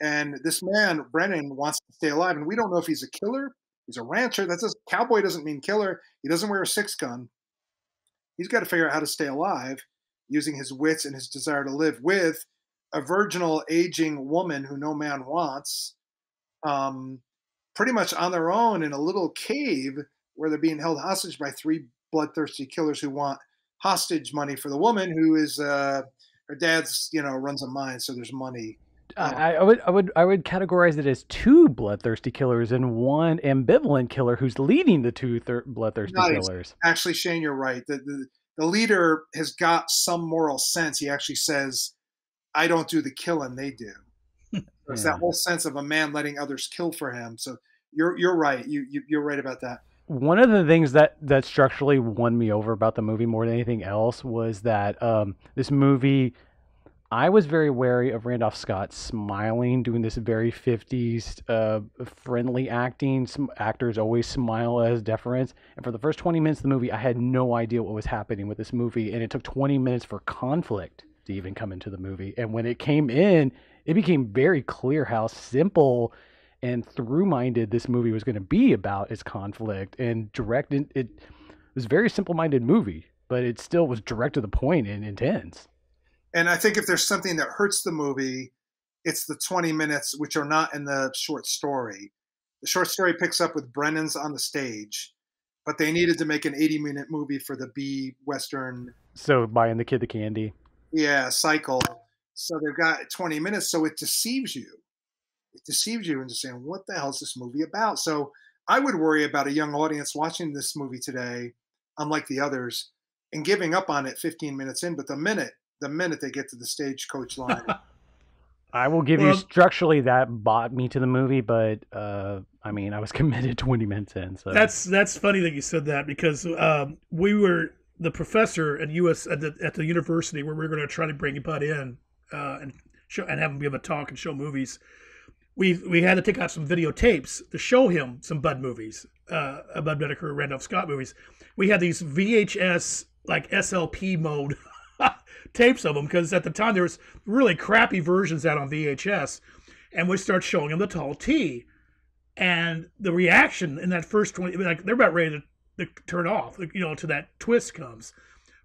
And this man, Brennan, wants to stay alive. And we don't know if he's a killer. He's a rancher. Cowboy doesn't mean killer. He doesn't wear a 6-gun. He's got to figure out how to stay alive using his wits and his desire to live with a virginal, aging woman who no man wants, pretty much on their own in a little cave where they're being held hostage by 3 bloodthirsty killers who want hostage money for the woman, who is her dad's runs a mine, so there's money. I would categorize it as 2 bloodthirsty killers and 1 ambivalent killer who's leading the 2 bloodthirsty killers. Actually, Shane, you're right. The leader has got some moral sense. He actually says, "I don't do the killing, they do." It's that whole sense of a man letting others kill for him. So you're right. You're right about that. One of the things that structurally won me over about the movie more than anything else was that this movie, I was very wary of Randolph Scott smiling, doing this very 50s friendly acting. Some actors always smile as deference. And for the first 20 minutes of the movie, I had no idea what was happening with this movie. And it took 20 minutes for conflict to even come into the movie. And when it came in, it became very clear how simple and through-minded this movie was going to be about its conflict and direct. It was a very simple-minded movie, but it still was direct to the point and intense. And I think if there's something that hurts the movie, it's the 20 minutes, which are not in the short story. The short story picks up with Brennan's on the stage, but they needed to make an 80-minute movie for the B Western. So buying the kid the candy. Yeah, cycle. So they've got 20 minutes, so it deceives you. It deceives you into saying, what the hell is this movie about? So I would worry about a young audience watching this movie today, unlike the others, and giving up on it 15 minutes in. But the minute they get to the stagecoach line, I will give you Well, structurally that bought me to the movie, but I mean, I was committed 20 minutes in. So that's funny that you said that because we were the professor at the university where we were going to try to bring Bud in and show and have him give a talk and show movies. We had to take out some videotapes to show him some Bud movies, Bud Boetticher, Randolph Scott movies. We had these VHS like SLP mode tapes of them because at the time there was really crappy versions out on VHS, and we start showing him the tall T, and the reaction in that first 20, like they're about ready to turn off, to that twist comes.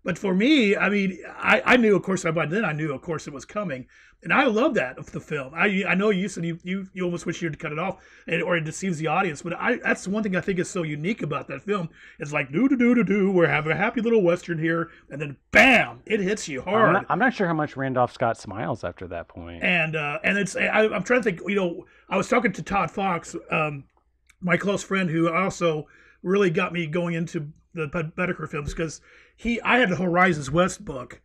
But for me, I mean, I knew, of course, by then I knew, of course, it was coming, and I love that of the film. I know you said you almost wish you'd cut it off, or it deceives the audience. But that's one thing I think is so unique about that film. It's like do. We're having a happy little western here, and then bam, it hits you hard. I'm not sure how much Randolph Scott smiles after that point. And it's I'm trying to think. I was talking to Todd Fox, my close friend, who also really got me going into the Boetticher films because I had the Horizons West book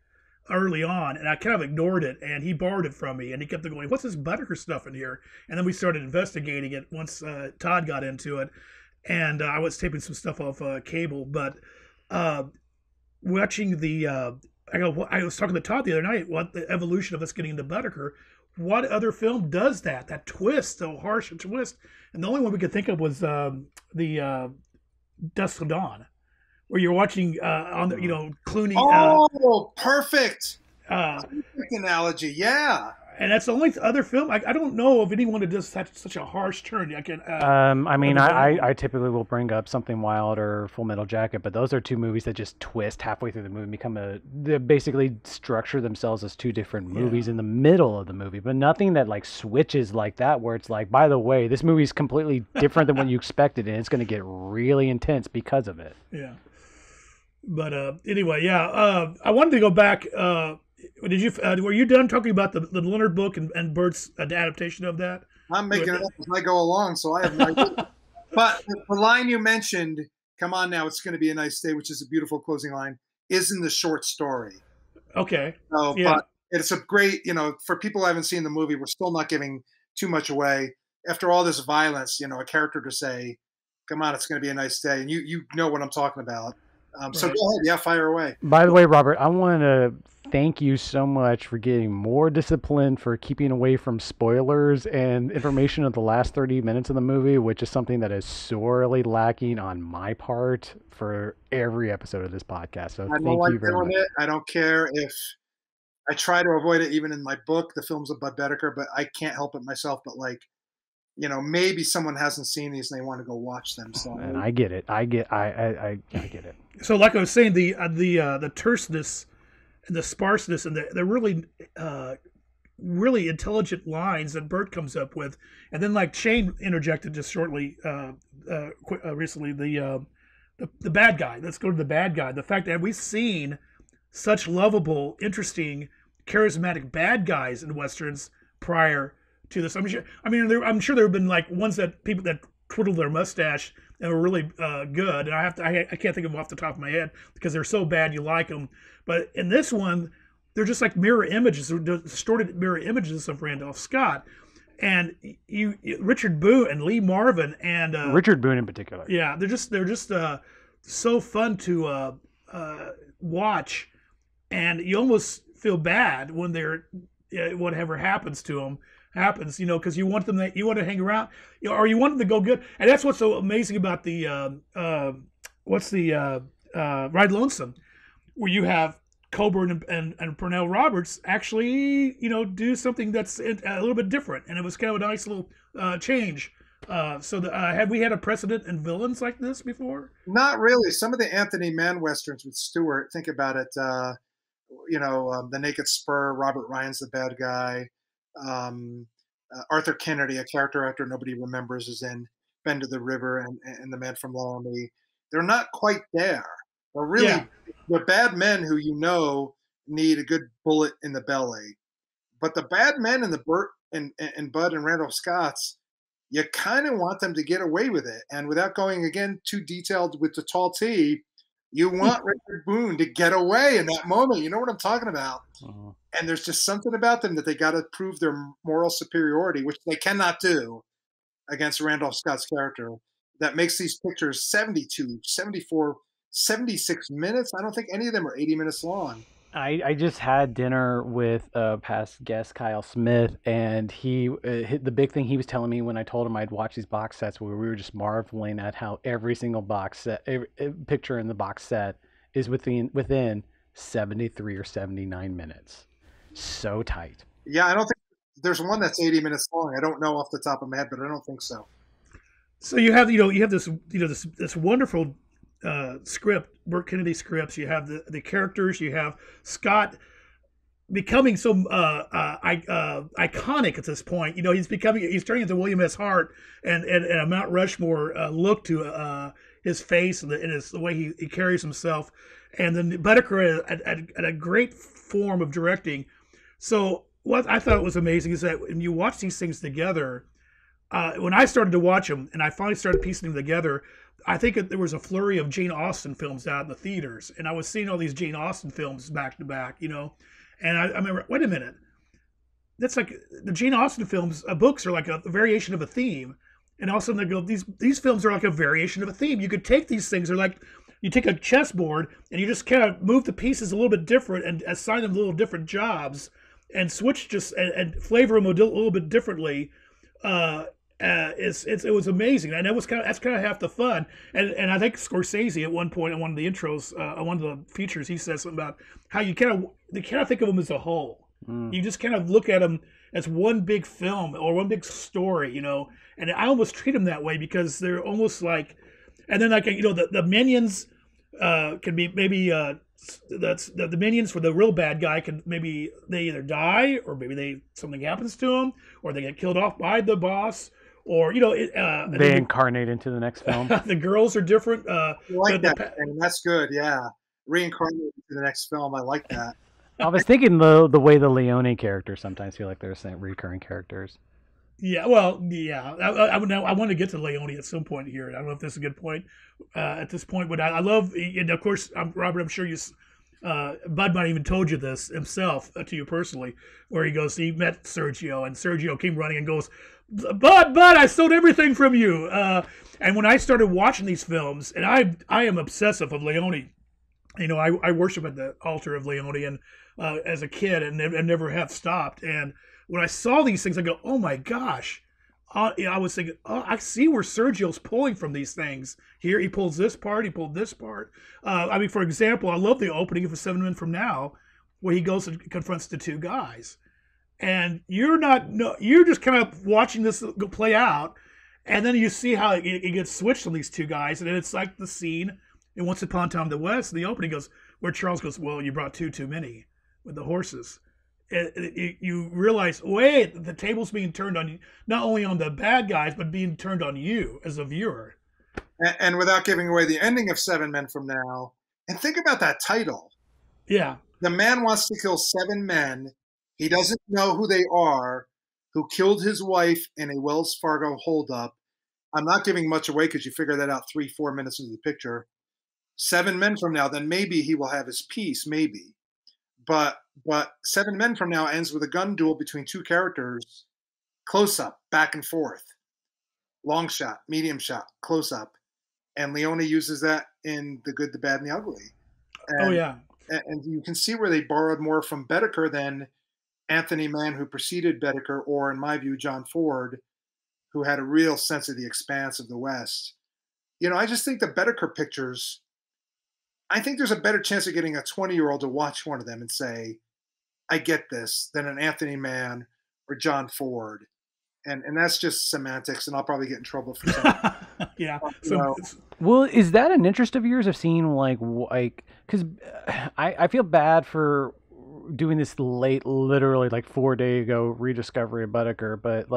early on, and I kind of ignored it, and he borrowed it from me, and he kept going, what's this Boetticher stuff in here? And then we started investigating it once Todd got into it, and I was taping some stuff off cable, but watching I was talking to Todd the other night, what the evolution of us getting into Boetticher, what other film does that twist, the harsh twist? And the only one we could think of was the Dusk Till Dawn, where you're watching Clooney. Perfect. Perfect analogy. Yeah. And that's the only other film. I don't know of anyone that does such a harsh turn. I mean, I typically will bring up Something Wild or Full Metal Jacket, but those are two movies that just twist halfway through the movie, they basically structure themselves as two different movies in the middle of the movie, but nothing that like switches like that, where it's like, by the way, this movie is completely different than what you expected, and it's going to get really intense because of it. Yeah. But anyway, yeah. I wanted to go back. Were you done talking about the Leonard book and Bert's adaptation of that? I'm making it up as I go along, so I have no idea. But the line you mentioned, "Come on now, it's going to be a nice day," which is a beautiful closing line, is in the short story. Okay. So, yeah. But it's a great, for people who haven't seen the movie, we're still not giving too much away. After all this violence, a character to say, "Come on, it's going to be a nice day," and you know what I'm talking about. So right. Go ahead, yeah, fire away. By the way, Robert, I want to thank you so much for getting more disciplined, for keeping away from spoilers and information of the last 30 minutes of the movie, which is something that is sorely lacking on my part for every episode of this podcast. So thank you very much. I don't care if I try to avoid it, even in my book, The Films of Budd Boetticher, but I can't help it myself. But maybe someone hasn't seen these and they want to go watch them. So, and I get it. I get it. So, like I was saying, the terseness and the sparseness and the really really intelligent lines that Bert comes up with, and then like Shane interjected just shortly recently, the bad guy. Let's go to the bad guy. The fact that we've seen such lovable, interesting, charismatic bad guys in westerns prior to this. I'm sure there have been like ones that people that twiddled their mustache and were really good. And I can't think of them off the top of my head because they're so bad you like them. But in this one, they're just like mirror images, distorted mirror images of Randolph Scott. And Richard Boone and Lee Marvin and Richard Boone in particular. Yeah, they're just so fun to watch, and you almost feel bad when whatever happens to them happens, because you want to hang around, or you want them to go good. And that's what's so amazing about the Ride Lonesome, where you have Coburn and Purnell Roberts actually, do something that's a little bit different, and it was kind of a nice little change. Have we had a precedent in villains like this before? Not really. Some of the Anthony Mann westerns with Stewart, think about it. The Naked Spur, Robert Ryan's the bad guy. Arthur Kennedy, a character actor nobody remembers, is in Bend of the River and The Man from Laramie. They're not quite there. They're really the bad men who need a good bullet in the belly. But the bad men in the Burt and Bud and Randolph Scotts, you kind of want them to get away with it. And without going, again, too detailed with the tall T, You want Richard Boone to get away in that moment. You know what I'm talking about. Mhm. And there's just something about them that they got to prove their moral superiority, which they cannot do against Randolph Scott's character, that makes these pictures 72, 74, 76 minutes. I don't think any of them are 80 minutes long. I just had dinner with a past guest, Kyle Smith, and the big thing he was telling me when I told him I'd watch these box sets, where we were just marveling at how every single box set, every picture in the box set is within 73 or 79 minutes. So tight. Yeah, I don't think there's one that's 80 minutes long. I don't know off the top of my head, but I don't think so. So you have this wonderful script, Burt Kennedy scripts. You have the characters. You have Scott becoming so iconic at this point. He's turning into William S. Hart and a Mount Rushmore look to his face and the way he carries himself. And then Boetticher at a great form of directing. So what I thought was amazing is that when you watch these things together, when I started to watch them and I finally started piecing them together, I think there was a flurry of Jane Austen films out in the theaters, and I was seeing all these Jane Austen films back to back, and I remember, wait a minute, that's like the Jane Austen films, books are like a variation of a theme, and all of a sudden they go, these films are like a variation of a theme. You could take these things, they're like, you take a chessboard and you just kind of move the pieces a little bit different and assign them little different jobs and switch and flavor them a little bit differently. It was amazing, and that's kind of half the fun. And I think Scorsese at one point in one of the intros, one of the features, he says something about how you kind of think of them as a whole. You just kind of look at them as one big film or one big story, And I almost treat them that way because they're almost like, and then like the minions can be maybe that's the minions for the real bad guy can maybe they either die or maybe something happens to them or they get killed off by the boss. Or they incarnate into the next film. The girls are different. I like that. That's good. Yeah, reincarnate into the next film. I like that. I was thinking the way the Leone characters sometimes feel like they're recurring characters. Yeah, well, yeah. I want to get to Leone at some point here. I don't know if this is a good point at this point, but I love, and of course, Robert, I'm sure Bud might even told you this himself to you personally, where he met Sergio, and Sergio came running and goes, Bud, I stole everything from you. And when I started watching these films, and I am obsessive of Leone. I worship at the altar of Leone, and as a kid, and never have stopped. And when I saw these things, I go, oh my gosh. I was thinking, oh, I see where Sergio's pulling from these things. Here, he pulls this part, he pulled this part. For example, I love the opening of 7 Men From Now, where he goes and confronts the two guys. And you're just kind of watching this play out, and then you see how it gets switched on these two guys, and then it's like the scene in Once Upon a Time in the West, the opening goes, where Charles goes, well, you brought too many with the horses. You realize, wait, the table's being turned on you, not only on the bad guys, but being turned on you as a viewer. And without giving away the ending of 7 Men From Now, and think about that title. Yeah. The man wants to kill 7 men. He doesn't know who they are, who killed his wife in a Wells Fargo holdup. I'm not giving much away because you figure that out 3-4 minutes into the picture. 7 Men From Now, then maybe he will have his peace, maybe. But 7 Men From Now ends with a gun duel between two characters, close up, back and forth, long shot, medium shot, close up, and Leone uses that in The Good, the Bad, and the Ugly. Oh yeah, and you can see where they borrowed more from Boetticher than Anthony Mann, who preceded Boetticher, or in my view, John Ford, who had a real sense of the expanse of the West. I just think the Boetticher pictures, I think there's a better chance of getting a 20-year-old to watch one of them and say, I get this, than an Anthony Mann or John Ford. And that's just semantics, and I'll probably get in trouble for that. Yeah. Well, is that an interest of yours of seeing because I feel bad for doing this literally like 4 days ago rediscovery of Boetticher, but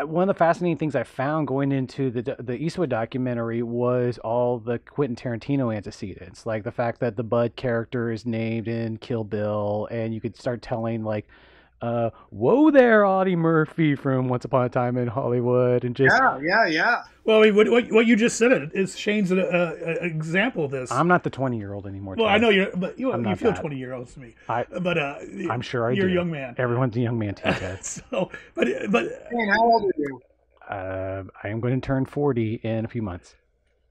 one of the fascinating things I found going into the Eastwood documentary was all the Quentin Tarantino antecedents, like the fact that the Bud character is named in Kill Bill, and you could start telling Whoa there, Audie Murphy from Once Upon a Time in Hollywood, and just Yeah. Well, I mean, what you just said is Shane's an example of this. I'm not the 20-year-old anymore. Well, Ted. I know you're, but you not feel that. 20-year-olds to me. I- But I'm sure I you're do. a young man. Everyone's a young man to you, Ted. So, but Shane, how old are you? I am going to turn 40 in a few months.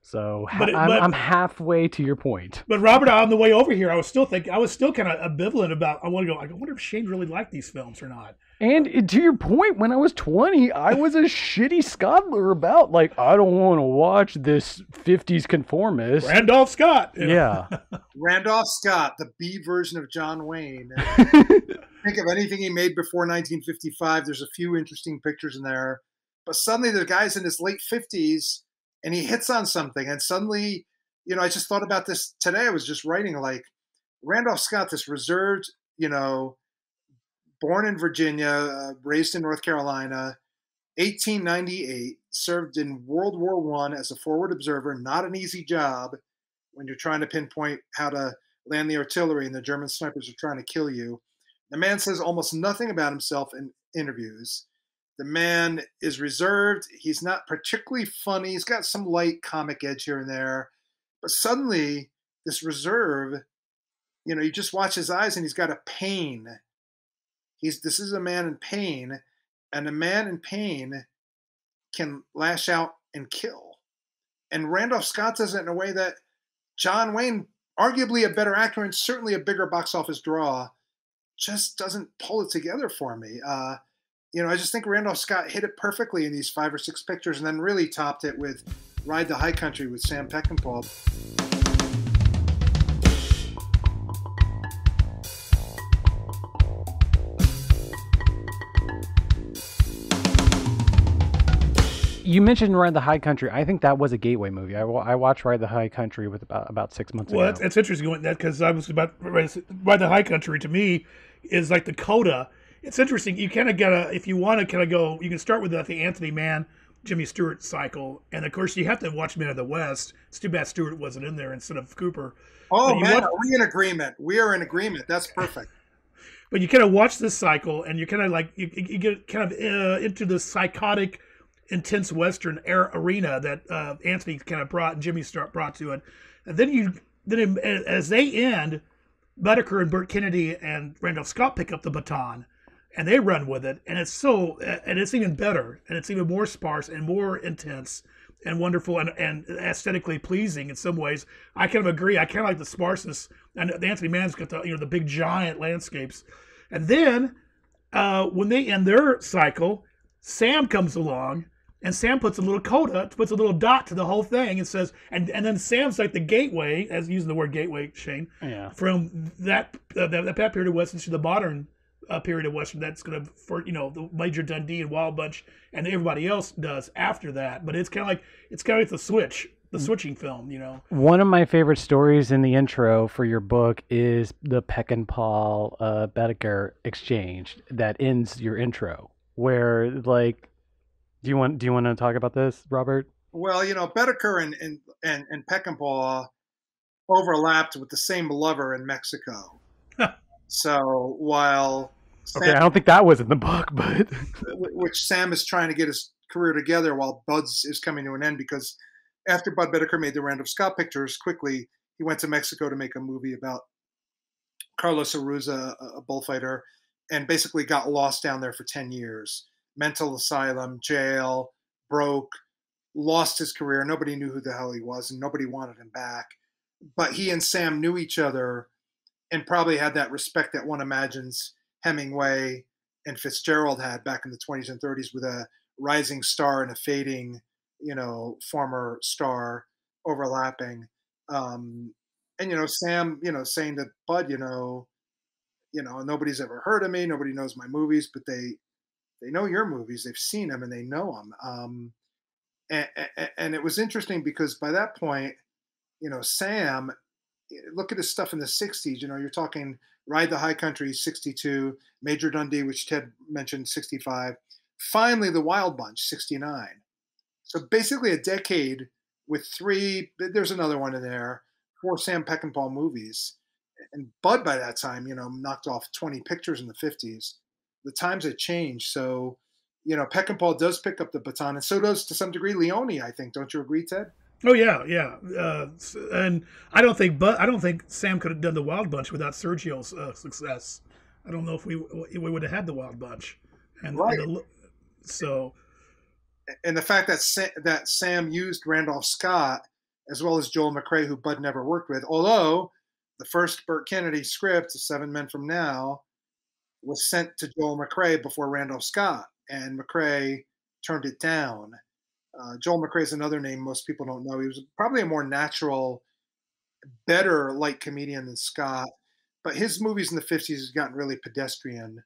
So But- I'm halfway to your point. But Robert, on the way over here, I was still kind of ambivalent about. I wonder if Shane really liked these films or not. And to your point, when I was 20, I was a shitty scoffler about, like, I don't want to watch this 50s conformist. Randolph Scott. Yeah. Randolph Scott, the B version of John Wayne. Think of anything he made before 1955. There's a few interesting pictures in there. But suddenly the guy's in his late 50s and he hits on something. And suddenly, I just thought about this today. I was just writing, like, Randolph Scott, this reserved, born in Virginia, raised in North Carolina, 1898, served in World War I as a forward observer. Not an easy job when you're trying to pinpoint how to land the artillery and the German snipers are trying to kill you. The man says almost nothing about himself in interviews. The man is reserved. He's not particularly funny. He's got some light comic edge here and there. But suddenly, this reserve, you just watch his eyes and he's got a pain. This is a man in pain, and a man in pain can lash out and kill. And Randolph Scott does it in a way that John Wayne, arguably a better actor and certainly a bigger box office draw, just doesn't pull it together for me. I just think Randolph Scott hit it perfectly in these 5 or 6 pictures, and then really topped it with Ride the High Country with Sam Peckinpah. You mentioned Ride the High Country. I think that was a gateway movie. I watched Ride the High Country with about 6 months ago. Well, it's interesting going that because I was about Ride the High Country to me is like the coda. It's interesting. You kind of gotta, if you want to kind of go, you can start with the Anthony Mann, Jimmy Stewart cycle, and of course you have to watch Men of the West. It's too bad Stewart wasn't in there instead of Cooper. Oh man, are we in agreement? We are in agreement. That's perfect. But you kind of watch this cycle, and you kind of like you get kind of into the psychotic, intense Western arena that Anthony kind of brought and Jimmy brought to it, and then as they end, Boetticher and Burt Kennedy and Randolph Scott pick up the baton, and they run with it, and it's even better, and it's even more sparse and more intense and wonderful and aesthetically pleasing in some ways. I kind of agree. I kind of like the sparseness, and Anthony Mann's got the big giant landscapes, and then when they end their cycle, Sam comes along. And Sam puts a little coda, puts a little dot to the whole thing, and says, and then Sam's like the gateway, as using the word gateway, Shane, from that period of Western to the modern period of Western. That's going to, the Major Dundee and Wild Bunch, and everybody else does after that. But it's kind of like the switching film, One of my favorite stories in the intro for your book is the Peckinpah Boetticher exchange that ends your intro, where like. Do you want to talk about this, Robert? Well, Boetticher and Peckinpah overlapped with the same lover in Mexico. So while I don't think that was in the book, but which Sam is trying to get his career together while Bud's is coming to an end, because after Budd Boetticher made the Randolph Scott pictures, quickly he went to Mexico to make a movie about Carlos Aruza, a bullfighter, and basically got lost down there for 10 years. Mental asylum, jail, broke, lost his career. Nobody knew who the hell he was, and nobody wanted him back. But he and Sam knew each other and probably had that respect that one imagines Hemingway and Fitzgerald had back in the 20s and 30s, with a rising star and a fading, former star overlapping. And, Sam, saying to Bud, nobody's ever heard of me. Nobody knows my movies, but they know your movies. They've seen them and they know them. And it was interesting because by that point, Sam, look at his stuff in the 60s. You're talking Ride the High Country, 62, Major Dundee, which Ted mentioned, 65. Finally, The Wild Bunch, 69. So basically a decade with 3, there's another one in there, 4 Sam Peckinpah movies. And Bud by that time, knocked off 20 pictures in the 50s. the times have changed. So, Peckinpah does pick up the baton, and so does to some degree Leone. I think. Don't you agree, Ted? Oh yeah, yeah. And I don't think Sam could have done the Wild Bunch without Sergio's success. I don't know if we would have had the Wild Bunch, Right. So And the fact that Sam used Randolph Scott as well as Joel McCrea, who Bud never worked with, although the first Burt Kennedy script, Seven Men from Now, was sent to Joel McCrea before Randolph Scott, and McCrea turned it down. Joel McCrea is another name most people don't know. He was probably a more natural, better light comedian than Scott, but his movies in the 50s has gotten really pedestrian,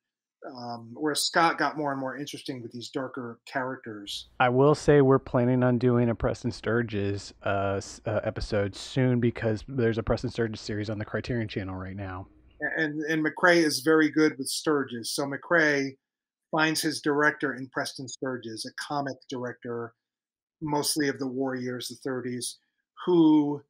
whereas Scott got more and more interesting with these darker characters. I will say we're planning on doing a Preston Sturges episode soon because there's a Preston Sturges series on the Criterion Channel right now. And McCrea is very good with Sturges. So McCrea finds his director in Preston Sturges, a comic director, mostly of the war years, the 30s, who,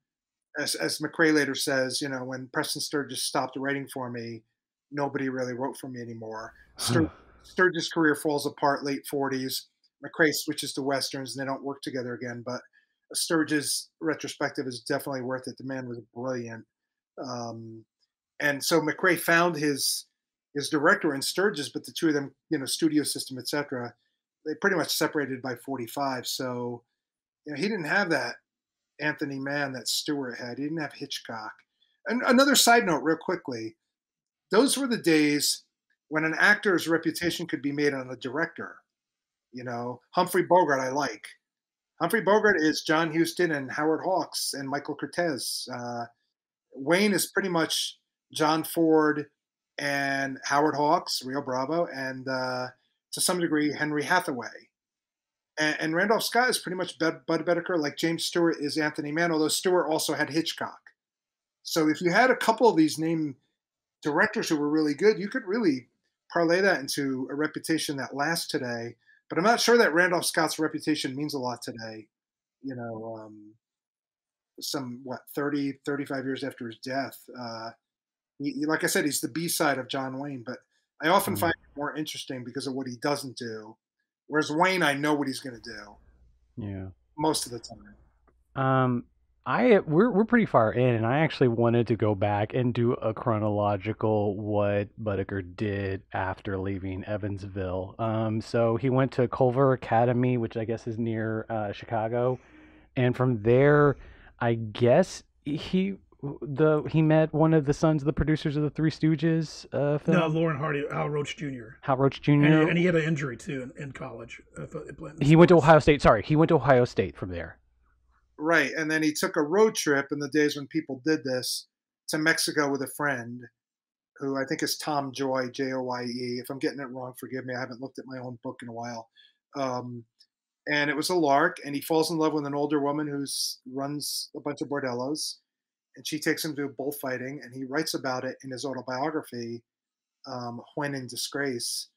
as McCrea later says, when Preston Sturges stopped writing for me, nobody really wrote for me anymore. Sturges' career falls apart late 40s. McCrea switches to Westerns, and they don't work together again. But Sturges retrospective is definitely worth it. The man was brilliant. And so McCrea found his director in Sturges, but the two of them, studio system, etc., they pretty much separated by 45. So, he didn't have that Anthony Mann that Stewart had. He didn't have Hitchcock. And another side note, real quickly, those were the days when an actor's reputation could be made on a director. Humphrey Bogart, I like. Humphrey Bogart is John Huston and Howard Hawks and Michael Curtiz. Wayne is pretty much John Ford and Howard Hawks, Rio Bravo, and to some degree Henry Hathaway. And Randolph Scott is pretty much Bud Boetticher, like James Stewart is Anthony Mann, although Stewart also had Hitchcock. So if you had a couple of these named directors who were really good, you could really parlay that into a reputation that lasts today. But I'm not sure that Randolph Scott's reputation means a lot today. 30, 35 years after his death. Like I said, he's the B-side of John Wayne, but I often find it more interesting because of what he doesn't do. Whereas Wayne, I know what he's going to do. Yeah. Most of the time. We're pretty far in, and I actually wanted to go back and do a chronological what Boetticher did after leaving Evansville. So he went to Culver Academy, which I guess is near Chicago, and from there, I guess he met one of the sons of the producers of the Three Stooges film. No, Lauren Hardy, Hal Roach Jr. Hal Roach Jr. And he had an injury too in college. He went to Ohio State. Sorry, he went to Ohio State from there. Right, and then he took a road trip in the days when people did this to Mexico with a friend who I think is Tom Joye, Joye. If I'm getting it wrong, forgive me. I haven't looked at my own book in a while. And it was a lark, and he falls in love with an older woman who runs a bunch of bordellos, and she takes him to bullfighting, and he writes about it in his autobiography, When in Disgrace.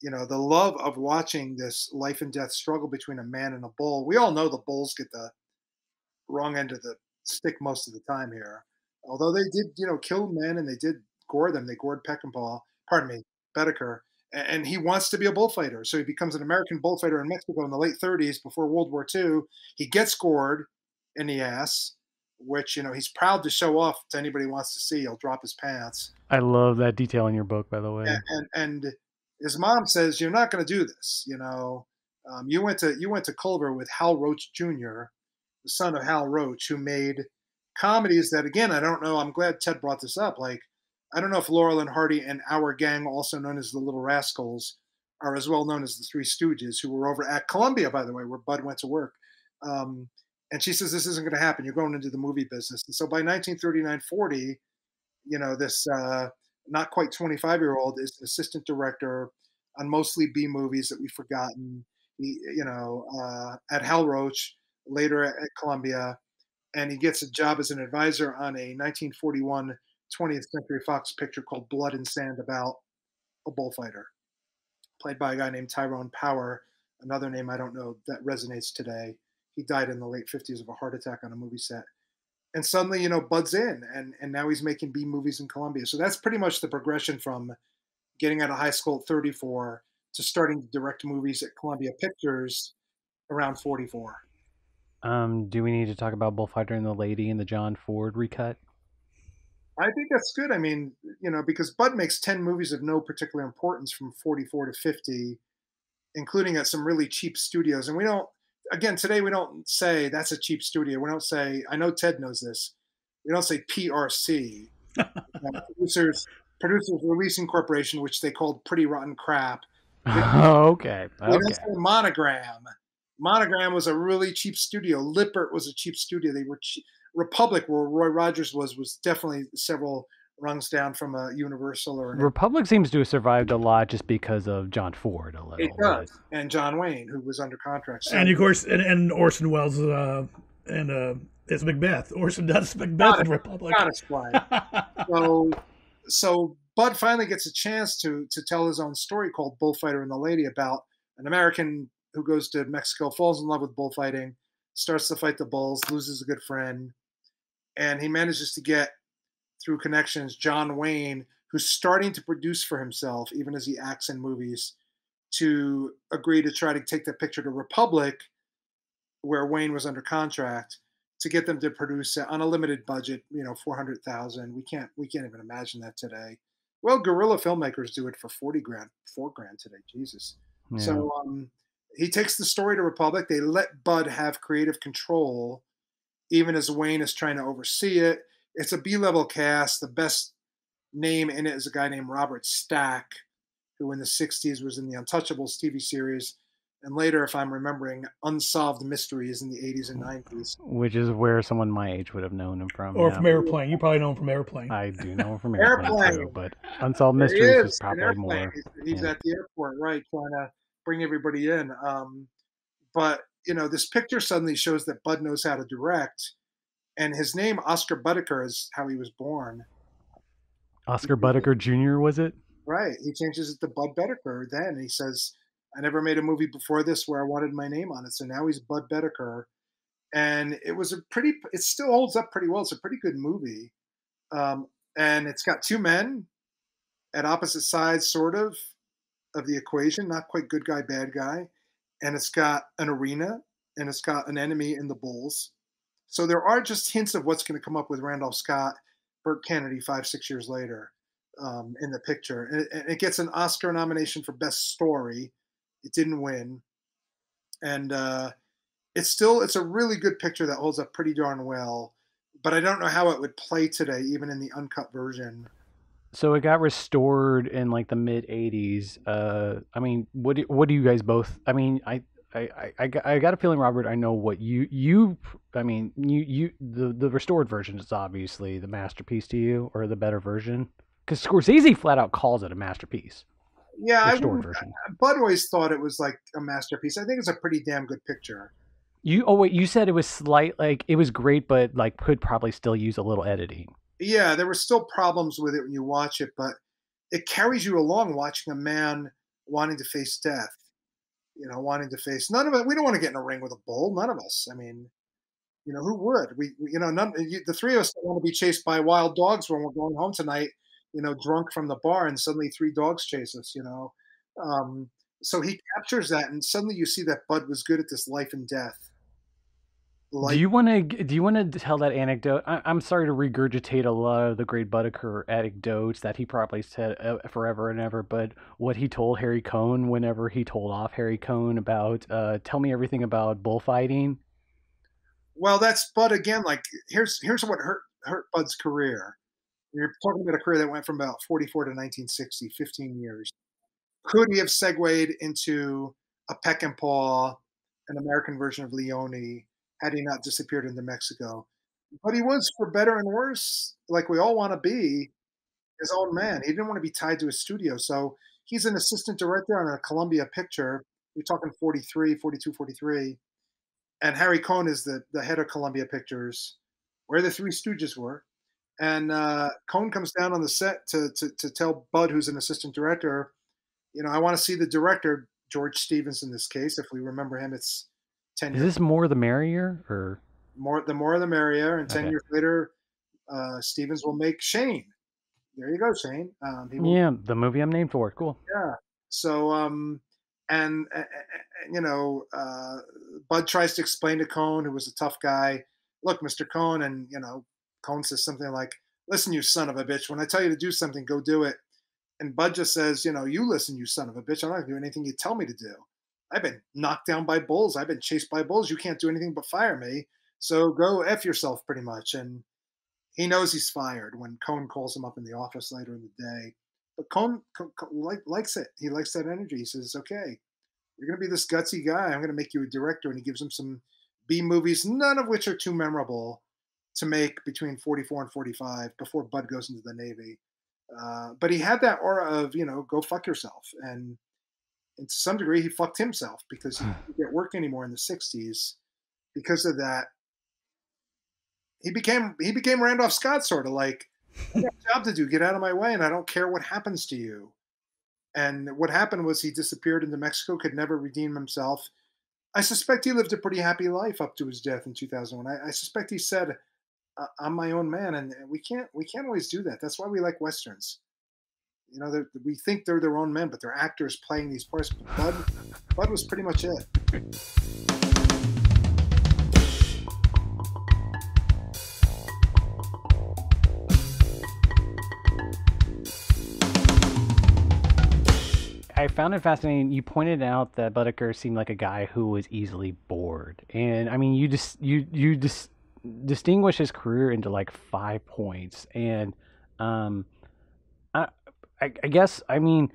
The love of watching this life and death struggle between a man and a bull. We all know the bulls get the wrong end of the stick most of the time here. Although they did, kill men and they did gore them. They gored Boetticher, and he wants to be a bullfighter. So he becomes an American bullfighter in Mexico in the late 30s before World War II. He gets gored in the ass, which, he's proud to show off to anybody who wants to see. He'll drop his pants. I love that detail in your book, by the way. And his mom says, "You're not going to do this. You went to Culver with Hal Roach Jr., the son of Hal Roach, who made comedies that, again, I don't know. I'm glad Ted brought this up. Like, I don't know if Laurel and Hardy and Our Gang, also known as the Little Rascals, are as well known as the Three Stooges, who were over at Columbia, by the way, where Bud went to work. And she says, this isn't going to happen. You're going into the movie business. And so by 1939-40, this not quite 25-year-old is an assistant director on mostly B movies that we've forgotten, at Hal Roach, later at Columbia. And he gets a job as an advisor on a 1941 20th Century Fox picture called Blood and Sand about a bullfighter, played by a guy named Tyrone Power, another name I don't know that resonates today. He died in the late 50s of a heart attack on a movie set. And suddenly, Bud's in, and now he's making B movies in Columbia. So that's pretty much the progression from getting out of high school at 34 to starting to direct movies at Columbia Pictures around 44. Do we need to talk about Bullfighter and the Lady and the John Ford recut? I think that's good. I mean, because Bud makes 10 movies of no particular importance from 44 to 50, including at some really cheap studios. And we don't, again, today we don't say that's a cheap studio. We don't say, I know Ted knows this, we don't say PRC, Producers Releasing Corporation, which they called Pretty Rotten Crap. Okay. They don't say Monogram. Monogram was a really cheap studio. Lippert was a cheap studio. They were cheap. Republic, where Roy Rogers was definitely several rungs down from a Universal or Republic seems to have survived a lot just because of John Ford a little. It does, and John Wayne, who was under contract. So, and of course, and Orson Welles and it's Macbeth. Orson does Macbeth in Republic. Got to so Bud finally gets a chance to tell his own story called Bullfighter and the Lady, about an American who goes to Mexico, falls in love with bullfighting, starts to fight the bulls, loses a good friend, and he manages to get, through connections, John Wayne, who's starting to produce for himself, even as he acts in movies, to agree to try to take the picture to Republic, where Wayne was under contract, to get them to produce it on a limited budget, $400,000. We can't even imagine that today. Well, guerrilla filmmakers do it for $40,000, $4,000 today. Jesus. Yeah. So he takes the story to Republic. They let Bud have creative control, even as Wayne is trying to oversee it. It's a B-level cast. The best name in it is a guy named Robert Stack, who in the 60s was in the Untouchables TV series, and later, if I'm remembering, Unsolved Mysteries in the 80s and 90s. Which is where someone my age would have known him from. Or from Airplane. You probably know him from Airplane. I do know him from Airplane too, but Unsolved Mysteries is probably more. He's at the airport, right, trying to bring everybody in. But, this picture suddenly shows that Bud knows how to direct, and his name, Oscar Boetticher, is how he was born. Oscar Boetticher Jr., was it? Right. He changes it to Bud Boetticher then. He says, I never made a movie before this where I wanted my name on it. So now he's Bud Boetticher. And it still holds up pretty well. It's a pretty good movie. And it's got two men at opposite sides, sort of the equation, not quite good guy, bad guy. And it's got an arena, and it's got an enemy in the bulls. So there are just hints of what's going to come up with Randolph Scott, Burt Kennedy 5-6 years later in the picture. And it gets an Oscar nomination for Best Story. It didn't win. And it's a really good picture that holds up pretty darn well. But I don't know how it would play today, even in the uncut version. So it got restored in like the mid 80s. I mean, what do you guys both? I mean, I got a feeling, Robert. I know what the restored version is obviously the masterpiece to you, or the better version, because Scorsese flat out calls it a masterpiece. Yeah, Bud always thought it was like a masterpiece. I think it's a pretty damn good picture. You said it was it was great, but like could probably still use a little editing. Yeah, there were still problems with it when you watch it, but it carries you along watching a man wanting to face death. Wanting to face none of it. We don't want to get in a ring with a bull. None of us. I mean, who would? The three of us don't want to be chased by wild dogs when we're going home tonight. Drunk from the bar, and suddenly three dogs chase us. So he captures that, and suddenly you see that Bud was good at this life and death. Do you want to tell that anecdote? I'm sorry to regurgitate a lot of the great Boetticher anecdotes that he probably said forever and ever, but what he told Harry Cohn whenever he told off Harry Cohn about tell me everything about bullfighting. Well, that's Bud again. Like here's what hurt Bud's career. You're talking about a career that went from about 44 to 1960, 15 years. Could he have segued into a Peck and Paw, an American version of Leone, had he not disappeared into Mexico? But he was, for better and worse, like we all want to be, his own man. He didn't want to be tied to a studio. So he's an assistant director on a Columbia picture. You're talking 42, 43. And Harry Cohn is the head of Columbia Pictures, where the Three Stooges were. And Cohn comes down on the set to tell Bud, who's an assistant director, I want to see the director, George Stevens in this case. If we remember him, it's 10 years. Is this More the Merrier? Or the more the merrier. And 10 years later, Stevens will make Shane, There you go, Shane. Yeah, the movie I'm named for. Cool. Yeah. So, and you know, Bud tries to explain to Cohn, who was a tough guy, look, Mr. Cohn, and you know, Cohn says something like, "Listen, you son of a bitch. When I tell you to do something, go do it." And Bud just says, "You know, you listen, you son of a bitch. I'm not gonna do anything you tell me to do. I've been knocked down by bulls. I've been chased by bulls. You can't do anything but fire me. So go f yourself, pretty much." And he knows he's fired when Cohn calls him up in the office later in the day. But Cohn likes it. He likes that energy. He says, "Okay, you're going to be this gutsy guy. I'm going to make you a director." And he gives him some B movies, none of which are too memorable to make between 44 and 45 before Bud goes into the Navy. But he had that aura of, you know, go fuck yourself. And to some degree, he fucked himself because he didn't get work anymore in the 60s. Because of that, he became Randolph Scott, sort of like, I got a job to do, get out of my way, and I don't care what happens to you. And what happened was he disappeared into Mexico, could never redeem himself. I suspect he lived a pretty happy life up to his death in 2001. I suspect he said, "I'm my own man," and we can't always do that. That's why we like westerns. You know, we think they're their own men, but they're actors playing these parts. Bud was pretty much it. I found it fascinating. You pointed out that Boetticher seemed like a guy who was easily bored, and I mean, you distinguish his career into like 5 points, and um, I guess I mean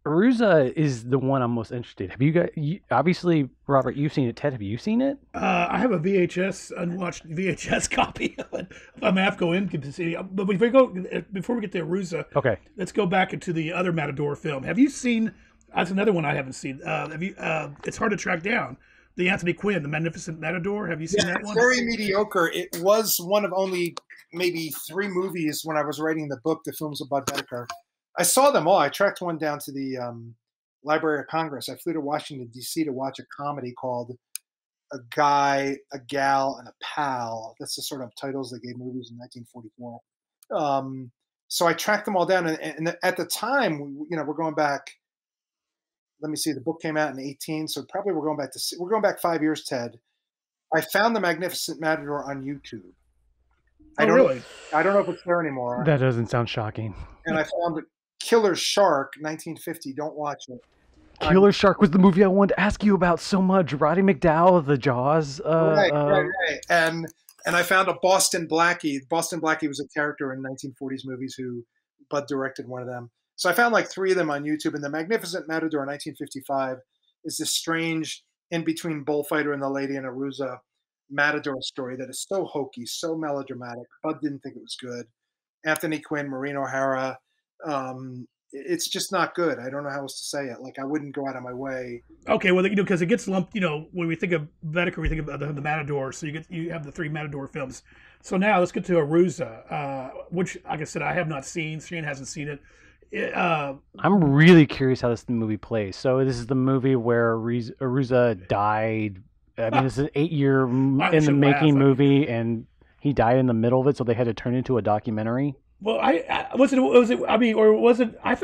Aruza is the one I'm most interested. Have you got? Obviously, Robert, you've seen it. Ted, have you seen it? I have a VHS, unwatched VHS copy of it. I may have to go in to see. But before we get to Aruza, Okay. let's go back into the other Matador film. Have you seen? That's another one I haven't seen. Have you? It's hard to track down. The Anthony Quinn, The Magnificent Matador. Have you seen that It's one? very mediocre. It was one of only maybe 3 movies when I was writing the book, The Films of Budd Boetticher. I saw them all. I tracked one down to the Library of Congress. I flew to Washington, D.C. to watch a comedy called A Guy, a Gal, and a Pal. That's the sort of titles they gave movies in 1944. So I tracked them all down. And at the time, you know, we're going back. Let me see. The book came out in 18, so probably we're going back 5 years, Ted. I found The Magnificent Matador on YouTube. Really? I don't know if it's there anymore. That doesn't sound shocking. And I found Killer Shark, 1950. Don't watch it. Killer Shark was the movie I wanted to ask you about so much. Roddy McDowell, The Jaws. Right. And I found a Boston Blackie. Boston Blackie was a character in 1940s movies who Bud directed one of them. So I found like 3 of them on YouTube. And The Magnificent Matador, 1955, is this strange in-between bullfighter and the lady in Aruza Matador story that is so hokey, so melodramatic. Bud didn't think it was good. Anthony Quinn, Maureen O'Hara. It's just not good. I don't know how else to say it. Like, I wouldn't go out of my way. Okay, well, you know, because it gets lumped. You know, when we think of Boetticher, we think of the Matador. So you have the 3 Matador films. So now let's get to Aruza, which, like I said, I have not seen. Shane hasn't seen it. I'm really curious how this movie plays. So this is the movie where Aruza died. I mean, this is an 8-year in the making movie, and he died in the middle of it, so they had to turn it into a documentary. Well, I thought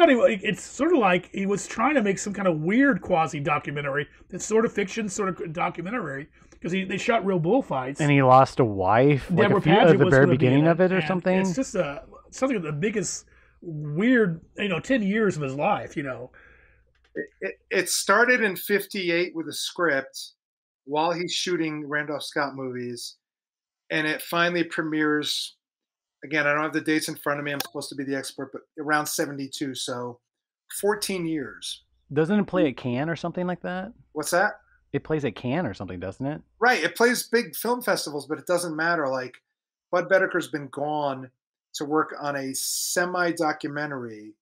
it's sort of like he was trying to make some kind of weird quasi documentary. It's sort of fiction, sort of documentary, because they shot real bullfights. And he lost a wife, like at the very beginning of it or something. It's just something of the biggest weird, 10 years of his life, It started in 58 with a script while he's shooting Randolph Scott movies, and it finally premieres. Again, I don't have the dates in front of me. I'm supposed to be the expert, but around 72, so 14 years. Doesn't it play at Cannes or something like that? What's that? It plays at Cannes or something, doesn't it? Right. It plays big film festivals, but it doesn't matter. Like, Budd Boetticher's been gone to work on a semi-documentary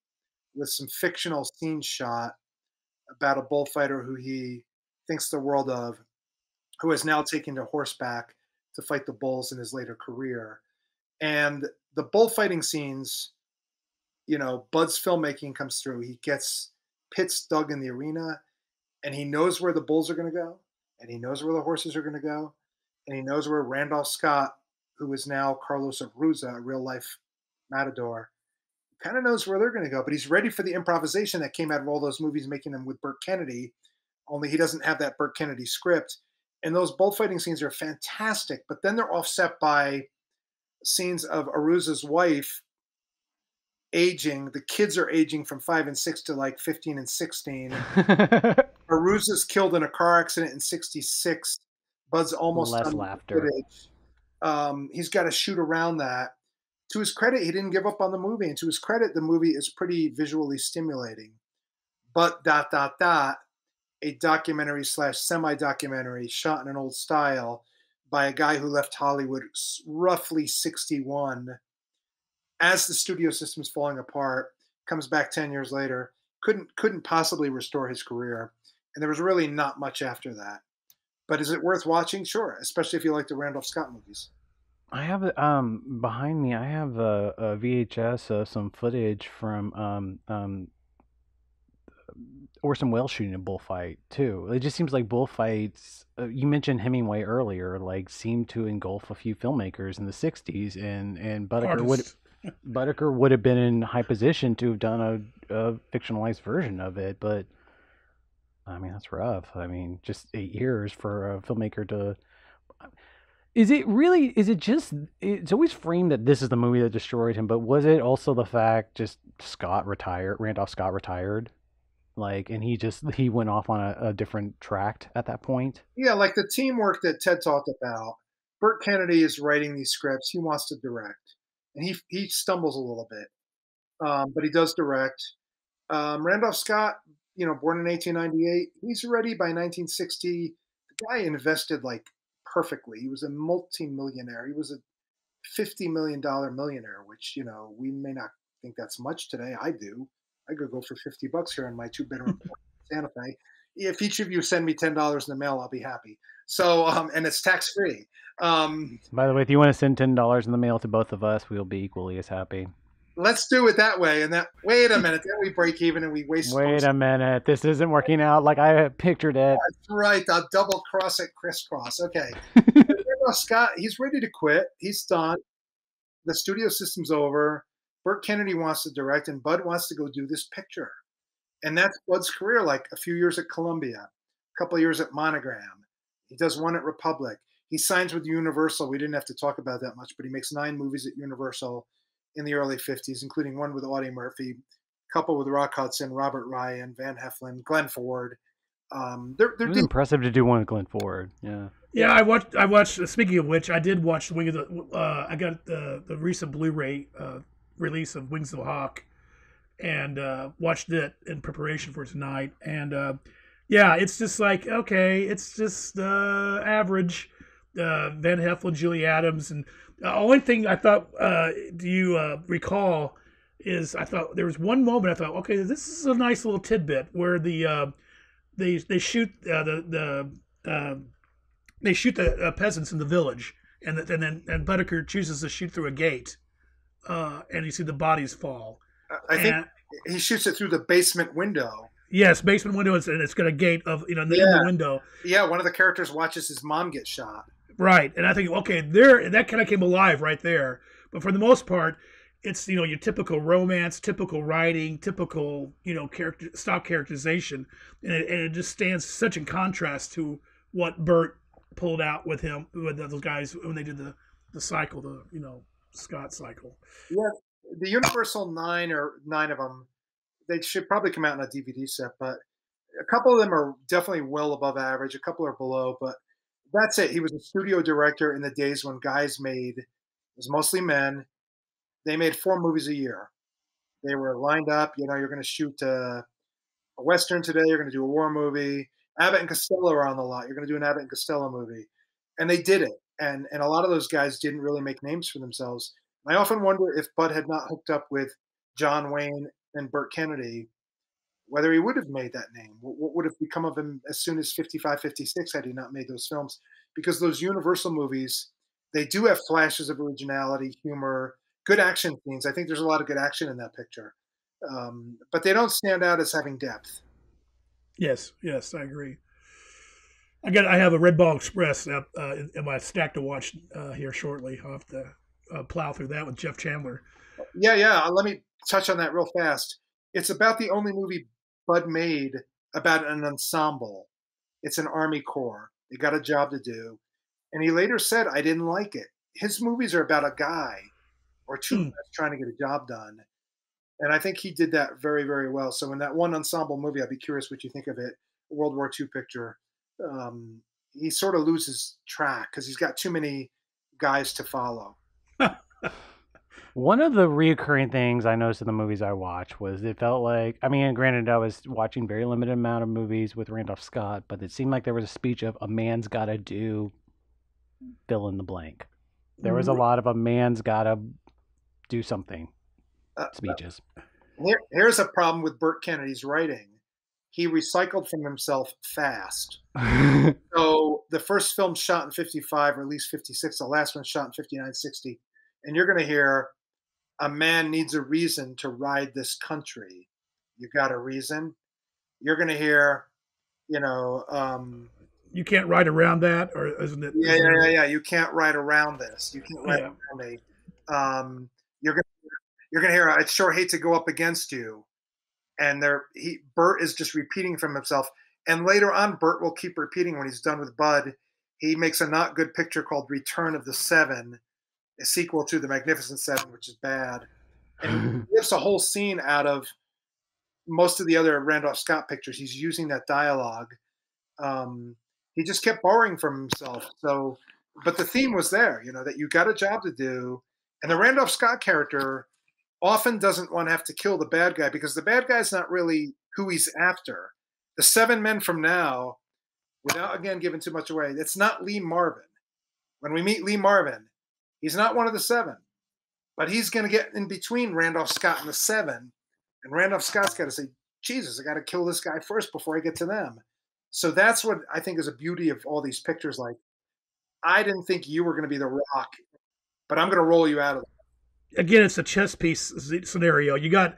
with some fictional scenes shot about a bullfighter who he thinks the world of, who has now taken to horseback to fight the bulls in his later career. And the bullfighting scenes, Bud's filmmaking comes through. He gets pits dug in the arena, and he knows where the bulls are going to go, and he knows where the horses are going to go, and he knows where Randolph Scott, who is now Carlos of Aruza, a real life Matador. Kind of knows where they're going to go, but he's ready for the improvisation that came out of all those movies making him with Burt Kennedy. Only he doesn't have that Burt Kennedy script. And those bullfighting scenes are fantastic, but then they're offset by scenes of Aruza's wife aging. The kids are aging from 5 and 6 to like 15 and 16. Aruza's killed in a car accident in 66. Bud's almost Less done laughter. He's got to shoot around that. To his credit, he didn't give up on the movie. And to his credit, the movie is pretty visually stimulating. But ... a documentary / semi-documentary shot in an old style by a guy who left Hollywood roughly 61. As the studio system's falling apart, comes back 10 years later, couldn't possibly restore his career. And there was really not much after that. But is it worth watching? Sure, especially if you like the Randolph Scott movies. I have behind me. I have a VHS, some footage from Orson Welles shooting a bullfight too. It just seems like bullfights. You mentioned Hemingway earlier, like seemed to engulf a few filmmakers in the '60s, and Boetticher would have been in high position to have done a fictionalized version of it. But I mean, that's rough. I mean, just 8 years for a filmmaker to. Is it really? Is it just? It's always framed that this is the movie that destroyed him, but was it also the fact just Randolph Scott retired, like, and he went off on a different track at that point? Yeah, like the teamwork that Ted talked about. Burt Kennedy is writing these scripts. He wants to direct, and he stumbles a little bit, but he does direct. Randolph Scott, born in 1898, he's ready by 1960. The guy invested like perfectly. He was a multi-millionaire. He was a $50 million millionaire, which, we may not think that's much today. I do. I could go for $50 here on my 2-bedroom Santa Fe. If each of you send me $10 in the mail, I'll be happy. So, and it's tax-free. By the way, if you want to send $10 in the mail to both of us, we'll be equally as happy. Let's do it that way. And wait a minute, then we break even and we waste. Wait a minute, this isn't working out like I pictured it. That's right. I'll double cross it, crisscross. Okay. Scott, he's ready to quit. He's done. The studio system's over. Burt Kennedy wants to direct, and Bud wants to go do this picture. And that's Bud's career, like a few years at Columbia, a couple of years at Monogram. He does one at Republic. He signs with Universal. We didn't have to talk about that much, but he makes 9 movies at Universal in the early 50s, including one with Audie Murphy, a couple with Rock Hudson, Robert Ryan, Van Heflin, Glenn Ford. It was impressive to do one with Glenn Ford. Yeah. Yeah, I watched. Speaking of which, I did watch the Wing of the. I got the recent Blu-ray release of Wings of the Hawk, and watched it in preparation for tonight. And yeah, it's just like, okay, it's just average. Van Heflin, Julie Adams, and the only thing I thought, do you recall, is I thought there was one moment I thought, okay, this is a nice little tidbit where they shoot they shoot the peasants in the village, and then Boetticher chooses to shoot through a gate, and you see the bodies fall. I think he shoots it through the basement window. Yes, basement window, and it's got a gate of in the window. Yeah, one of the characters watches his mom get shot. Right, and I think, okay, that kind of came alive right there. But for the most part, it's your typical romance, typical writing, typical stock characterization, and it just stands such in contrast to what Burt pulled out with those guys when they did the cycle, the Scott cycle. Yeah, the Universal 9 of them, they should probably come out in a DVD set, but a couple of them are definitely well above average. A couple are below, but that's it. He was a studio director in the days when guys it was mostly men. They made 4 movies a year. They were lined up. You're going to shoot a Western today. You're going to do a war movie. Abbott and Costello are on the lot. You're going to do an Abbott and Costello movie. And they did it. And a lot of those guys didn't really make names for themselves. I often wonder if Bud had not hooked up with John Wayne and Burt Kennedy, whether he would have made that name. What would have become of him as soon as 55, 56 had he not made those films? Because those Universal movies, they do have flashes of originality, humor, good action scenes. I think there's a lot of good action in that picture. But they don't stand out as having depth. Yes, I agree. I have a Red Ball Express in my stack to watch here shortly. I'll have to plow through that with Jeff Chandler. Yeah. Let me touch on that real fast. It's about the only movie Bud made about an ensemble. It's an Army Corps. They got a job to do. And he later said, I didn't like it. His movies are about a guy or two Hmm. guys trying to get a job done. And I think he did that very, very well. So in that one ensemble movie, I'd be curious what you think of it, World War II picture. He sort of loses track because he's got too many guys to follow. One of the reoccurring things I noticed in the movies I watched was it felt like, I mean, granted, I was watching very limited amount of movies with Randolph Scott, but it seemed like there was a speech of a man's got to do fill in the blank. There was a lot of a man's got to do something speeches. Here's a problem with Burt Kennedy's writing. He recycled from himself fast. So the first film shot in 55, or at least 56, the last one shot in 59, 60. And you're going to hear, a man needs a reason to ride this country. You got a reason? You're going to hear, You can't ride around that, or isn't it? yeah. You can't ride around this. You can't ride around me. You're gonna hear, I'd sure hate to go up against you. And Burt is just repeating from himself. And later on, Burt will keep repeating when he's done with Bud. He makes a not good picture called Return of the Seven, a sequel to The Magnificent Seven, which is bad. And he gives a whole scene out of most of the other Randolph Scott pictures. He's using that dialogue. He just kept borrowing from himself. So, but the theme was there, that you got a job to do. And the Randolph Scott character often doesn't want to have to kill the bad guy because the bad guy's not really who he's after. The Seven Men from Now, without again giving too much away, it's not Lee Marvin. When we meet Lee Marvin, he's not one of the seven, but he's going to get in between Randolph Scott and the seven. And Randolph Scott's got to say, Jesus, I got to kill this guy first before I get to them. So that's what I think is a beauty of all these pictures. Like, I didn't think you were going to be the Rock, but I'm going to roll you out of it. Again, it's a chess piece scenario. You got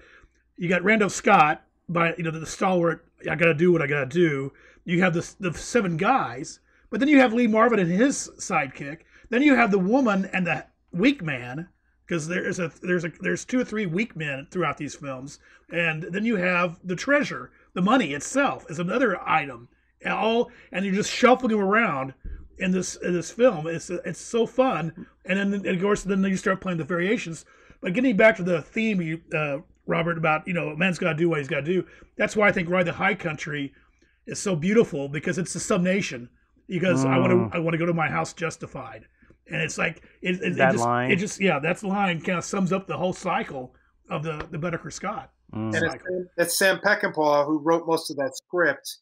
Randolph Scott by the stalwart. I got to do what I got to do. You have the seven guys, but then you have Lee Marvin and his sidekick. Then you have the woman and the weak man, because there's two or three weak men throughout these films, and then you have the treasure, the money itself is another item. And you're just shuffling them around in this film. It's so fun, and then of course then you start playing the variations. But getting back to the theme, Robert, about a man's got to do what he's got to do. That's why I think Ride the High Country is so beautiful, because it's a summation. Because I want to go to my house justified, and it's like that line kind of sums up the whole cycle of the Boetticher Scott. And it's Sam Peckinpah who wrote most of that script,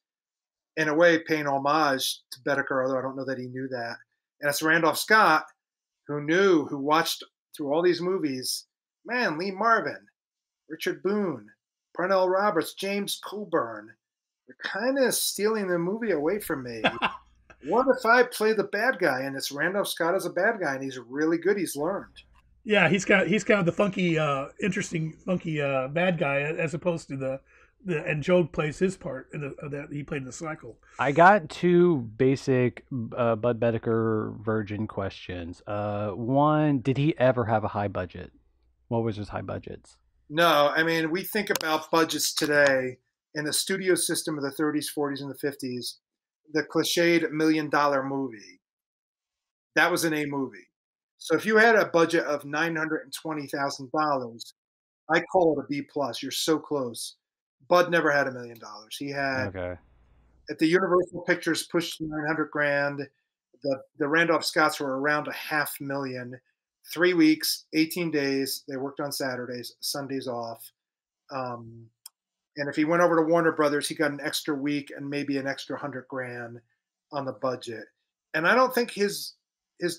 in a way paying homage to Boetticher, although I don't know that he knew that. And it's Randolph Scott who watched through all these movies. Man, Lee Marvin, Richard Boone, Parnell Roberts, James Coburn. They're kind of stealing the movie away from me. What if I play the bad guy and it's Randolph Scott as a bad guy and he's really good? He's learned. Yeah, he's kind of the funky, interesting, funky bad guy, as opposed to and Joe plays his part that he played in the cycle. I got two basic Bud Boetticher virgin questions. One, did he ever have a high budget? What was his high budgets? No, I mean, we think about budgets today in the studio system of the 30s, 40s, and the 50s. The cliched $1 million movie, that was an A movie. So if you had a budget of $920,000, I call it a B plus. You're so close. Bud never had $1 million. He had at the Universal Pictures pushed 900 grand. The Randolph Scotts were around $500,000. 3 weeks, 18 days. They worked on Saturdays, Sundays off. And if he went over to Warner Brothers, he got an extra week and maybe an extra 100 grand on the budget. And I don't think his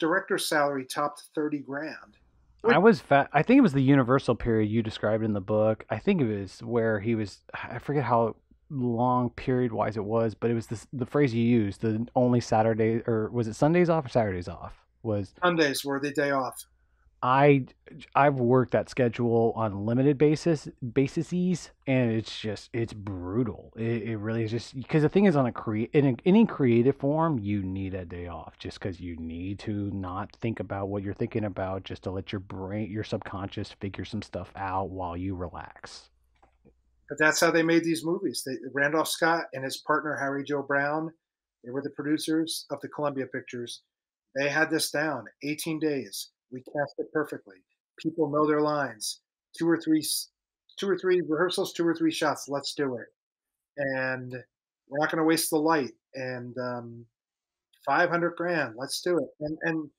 director's salary topped 30 grand. I think it was the Universal period you described in the book. I think it was where he was, I forget how long period wise it was, but it was the phrase you used, the only Saturday, or was it Sundays off or Saturdays off? Was Sundays were the day off. I've worked that schedule on limited basis and it's brutal. It really is just because the thing is in any creative form you need a day off just because you need to not think about what you're thinking about, just to let your subconscious figure some stuff out while you relax. But that's how they made these movies. Randolph Scott and his partner Harry Joe Brown, they were the producers of the Columbia Pictures. They had this down. 18 days. We cast it perfectly. People know their lines. Two or three rehearsals, 2 or 3 shots. Let's do it. And we're not going to waste the light. And 500 grand. Let's do it. And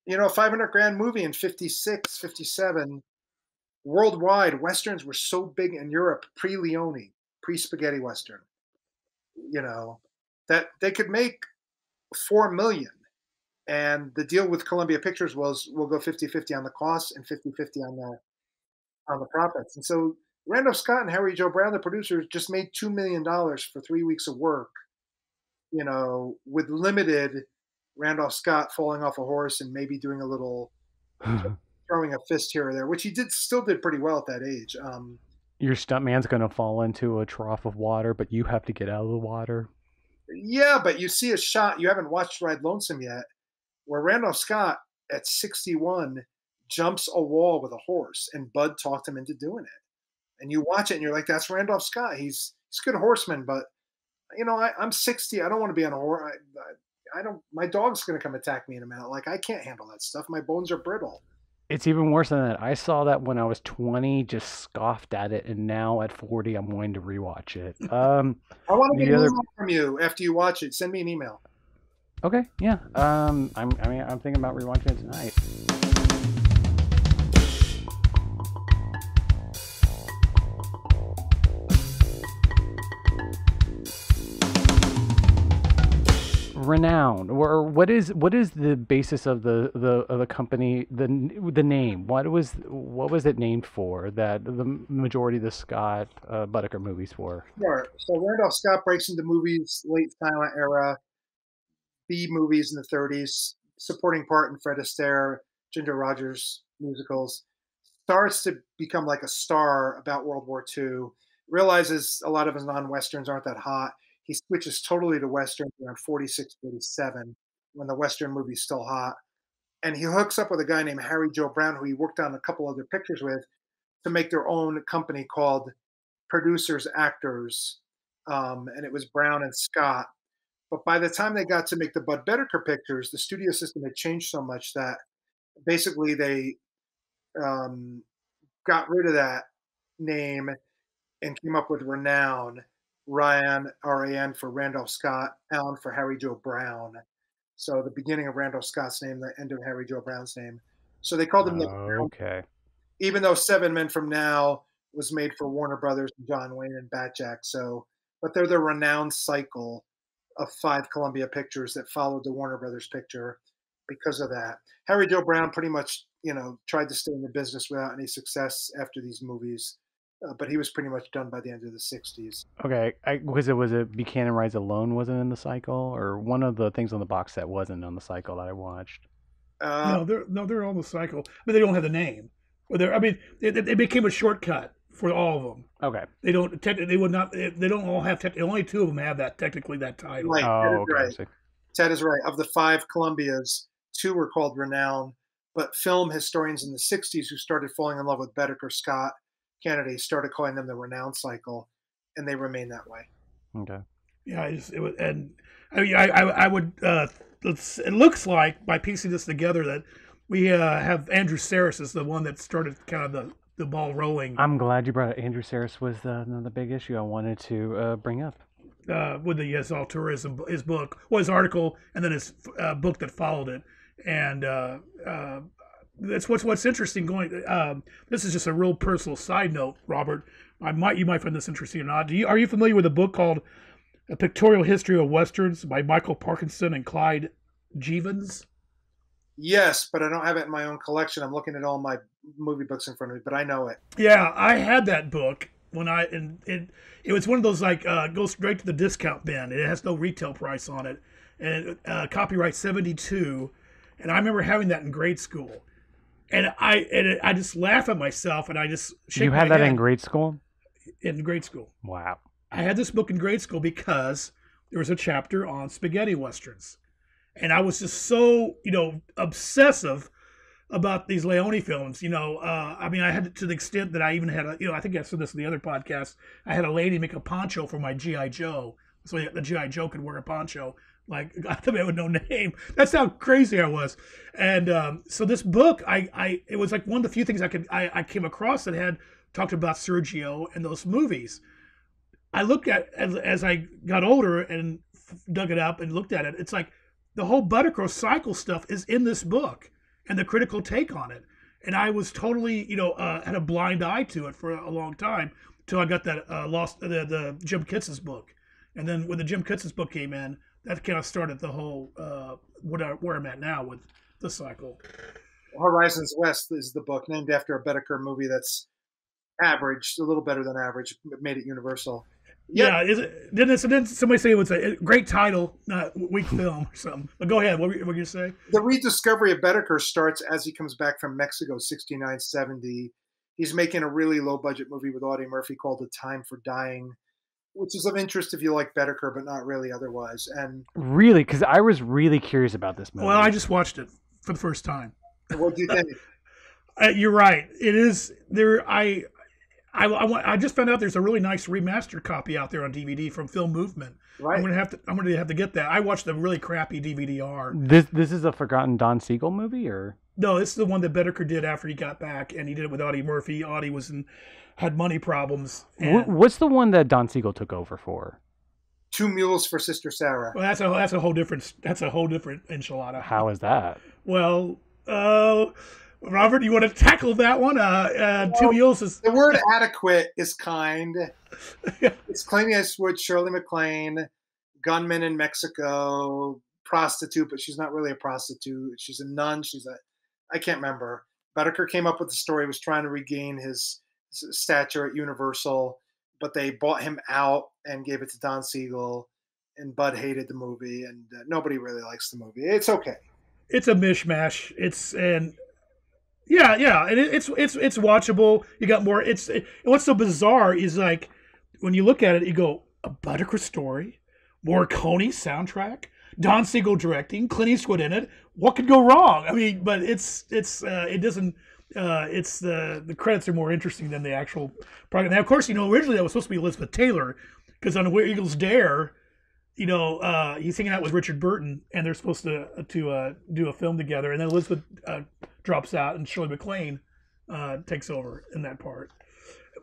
a 500 grand movie in 56, 57. Worldwide, westerns were so big in Europe, pre-Leone, pre-spaghetti western, that they could make 4 million. And the deal with Columbia Pictures was we'll go 50-50 on the costs and 50-50 on the profits. And so Randolph Scott and Harry Joe Brown, the producers, just made $2 million for 3 weeks of work, with limited Randolph Scott falling off a horse and maybe doing a little throwing a fist here or there, which he still did pretty well at that age. Your stuntman's going to fall into a trough of water, but you have to get out of the water. Yeah, but you see a shot, you haven't watched Ride Lonesome yet, where Randolph Scott at 61 jumps a wall with a horse, and Bud talked him into doing it. And you watch it and you're like, that's Randolph Scott. He's a good horseman, but I'm 60. I don't want to be on a horse. I don't, my dog's going to come attack me in a minute. Like, I can't handle that stuff. My bones are brittle. It's even worse than that. I saw that when I was 20, just scoffed at it, and now at 40, I'm going to rewatch it. I want to get an email from you after you watch it. Send me an email. Okay, yeah. I'm thinking about rewatching it tonight. Renown, or what is the basis of the company, the name? What was it named for, that the majority of the Scott Boetticher movies were? Sure. So Randolph Scott breaks into movies, late silent era, B movies in the 30s, supporting part in Fred Astaire, Ginger Rogers musicals. Starts to become like a star about World War II. Realizes a lot of his non-westerns aren't that hot. He switches totally to Western around 46, 47, when the Western movie's still hot. And he hooks up with a guy named Harry Joe Brown, who he worked on a couple other pictures with, to make their own company called Producers Actors. And it was Brown and Scott. But by the time they got to make the Budd Boetticher pictures, the studio system had changed so much that basically they got rid of that name and came up with Ranown. Ryan, R-A-N for Randolph Scott, Allen for Harry Joe Brown. So the beginning of Randolph Scott's name, the end of Harry Joe Brown's name. So they called him okay. Even though 7 Men From Now was made for Warner Brothers and John Wayne and Batjack. But they're the Ranown Cycle of 5 Columbia Pictures that followed the Warner Brothers picture because of that. Harry Joe Brown pretty much, tried to stay in the business without any success after these movies. But he was pretty much done by the end of the 60s. Okay, was it Buchanan Rise Alone wasn't in the cycle, or one of the things on the box set wasn't on the cycle that I watched? They're on the cycle. I mean, they don't have the name. It became a shortcut for all of them. Okay. They don't. They would not. They don't all have. Only 2 of them have that that title. Right. Oh, okay. Right. Ted is right. Of the 5 Columbias, 2 were called Renown, but film historians in the 60s who started falling in love with Boetticher, Scott, Kennedy, started calling them the Ranown Cycle, and they remain that way. Okay. Yeah, I would. It looks like by piecing this together that we have Andrew Sarris as the one that started kind of the ball rolling. I'm glad you brought it. Andrew Sarris was the big issue I wanted to bring up. With the Yes All Tourism, his book, his article, and then his book that followed it, and that's what's interesting. This is just a real personal side note, Robert. You might find this interesting or not. Are you familiar with a book called A Pictorial History of Westerns by Michael Parkinson and Clyde Jevons? Yes, but I don't have it in my own collection. I'm looking at all my movie books in front of me, but I know it. Yeah, I had that book it was one of those goes straight to the discount bin. It has no retail price on it, and copyright 72. And I remember having that in grade school. And I just laugh at myself, and I just shake You had my that head. in grade school? In grade school. Wow. I had this book in grade school because there was a chapter on spaghetti westerns. And I was just so, obsessive about these Leone films. I mean, I had to the extent that I even had I think I said this in the other podcast. I had a lady make a poncho for my G.I. Joe. So the G.I. Joe could wear a poncho. Like, I thought I would no name. That's how crazy I was. And so this book, it was like one of the few things I came across that had talked about Sergio and those movies. I looked at, as I got older and dug it up and looked at it, it's like the whole Ranown Cycle stuff is in this book and the critical take on it. And I was totally, had a blind eye to it for a long time until I got that the Jim Kitz's book. And then when the Jim Kitz's book came in, that kind of started the whole, where I'm at now with the cycle. Horizons West is the book, named after a Boetticher movie that's average, a little better than average, but made it universal. Yeah, didn't somebody say it was a great title, not weak film or something? But go ahead, what were you going to say? The rediscovery of Boetticher starts as he comes back from Mexico, 69, 70. He's making a really low-budget movie with Audie Murphy called A Time for Dying, which is of interest if you like Boetticher, but not really otherwise. And really, because I was really curious about this movie. Well, I just watched it for the first time. What do you think? You're right. It is there. I just found out there's a really nice remastered copy out there on DVD from Film Movement. Right. I'm gonna have to get that. I watched the really crappy DVD-R. This is a forgotten Don Siegel movie, or no? This is the one that Boetticher did after he got back, and he did it with Audie Murphy. Audie had money problems. What's the one that Don Siegel took over for? Two Mules for Sister Sarah. Well, that's a whole different enchilada. How is that? Well, Robert, you want to tackle that one? Two Mules is the word adequate is kind. It's Clint Eastwood, Shirley MacLaine, gunman in Mexico, prostitute, but she's not really a prostitute. She's a nun. I can't remember. Boetticher came up with the story, was trying to regain his stature at Universal, but they bought him out and gave it to Don Siegel, and Bud hated the movie, and nobody really likes the movie. It's okay. It's a mishmash. Yeah, and it's watchable. You got more. What's so bizarre is like when you look at it, you go a Boetticher story, Morricone soundtrack, Don Siegel directing, Clint Eastwood in it. What could go wrong? I mean, but it doesn't. The credits are more interesting than the actual product. Now, of course, originally that was supposed to be Elizabeth Taylor, because on Where Eagles Dare, he's hanging out with Richard Burton, and they're supposed to do a film together, and then Elizabeth drops out, and Shirley MacLaine takes over in that part.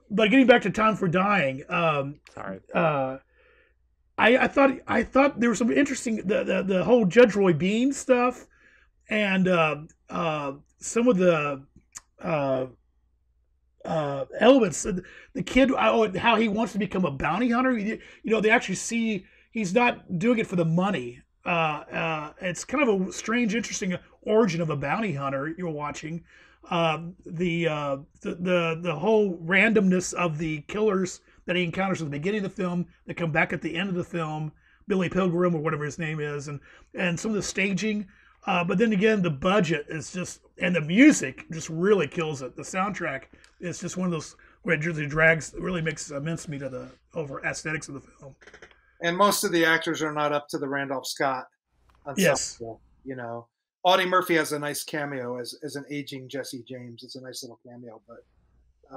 But getting back to Time for Dying, Sorry. I thought there was some interesting the whole Judge Roy Bean stuff, and some of the elements. The kid, how he wants to become a bounty hunter. They actually see he's not doing it for the money. It's kind of a strange, interesting origin of a bounty hunter you're watching. The whole randomness of the killers that he encounters at the beginning of the film that come back at the end of the film, Billy Pilgrim or whatever his name is, and some of the staging. But then again, the budget is just, and the music just really kills it. The soundtrack is just one of those where it really makes a mincemeat of the over aesthetics of the film. And most of the actors are not up to the Randolph Scott ensemble. Yes. Audie Murphy has a nice cameo as an aging Jesse James. It's a nice little cameo, but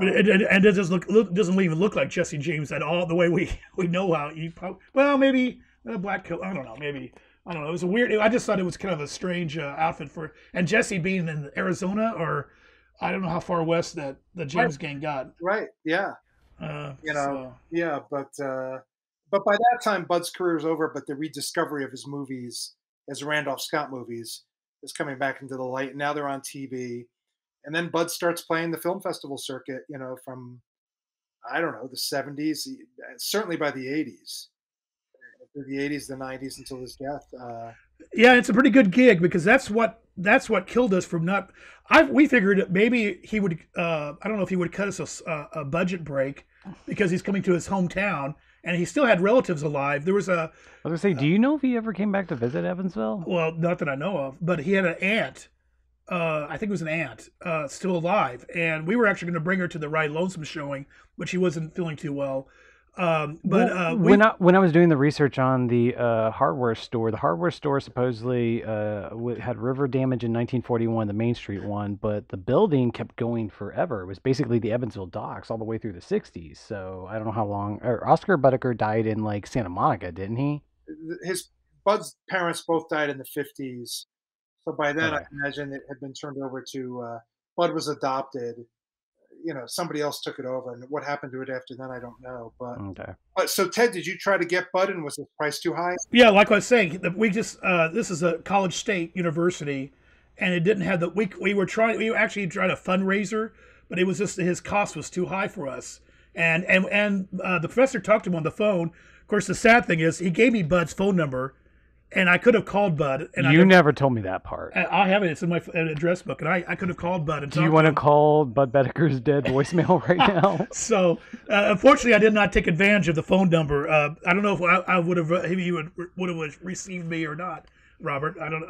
it doesn't even look like Jesse James at all. The way we know how he maybe Black Killer. I don't know. Maybe I don't know. It was a weird. I just thought it was kind of a strange outfit and Jesse being in Arizona, or I don't know how far west that the James gang got. Right. Yeah. Yeah, but by that time, Bud's career is over. But the rediscovery of his movies as Randolph Scott movies is coming back into the light. And now they're on TV. And then Bud starts playing the film festival circuit, from, I don't know, the 70s, certainly by the 80s. Through the 80s, the 90s, until his death. Yeah, it's a pretty good gig, because that's what killed us from not. We figured maybe he would. I don't know if he would cut us a budget break, because he's coming to his hometown, and he still had relatives alive. There was I was gonna say, do you know if he ever came back to visit Evansville? Well, not that I know of, but he had an aunt I think it was an aunt, still alive, and we were actually going to bring her to the Ride Lonesome showing, but she wasn't feeling too well. Well, We when I was doing the research on the hardware store supposedly had river damage in 1941, the Main Street one, but the building kept going forever. It was basically the Evansville docks all the way through the 60s. So I don't know how long. Or Oscar Boetticher died in like Santa Monica, didn't he? His Bud's parents both died in the 50s. So by then, I Okay. imagine it had been turned over to Bud was adopted. Somebody else took it over, and what happened to it after then, I don't know. Okay. But so Ted, did you try to get Bud, and was the price too high? Yeah, like I was saying, we just this is a college state university, and it didn't have the we actually tried a fundraiser, but it was just his cost was too high for us. And the professor talked to him on the phone. Of course, the sad thing is he gave me Bud's phone number, and I could have called Bud. And You never told me that part. I have it. It's in my address book, and I could have called Bud and Do you talked want to to him. call Bud Boetticher's dead voicemail right now? So, unfortunately, I did not take advantage of the phone number. I don't know if I would have he would have received me or not, Robert. I don't.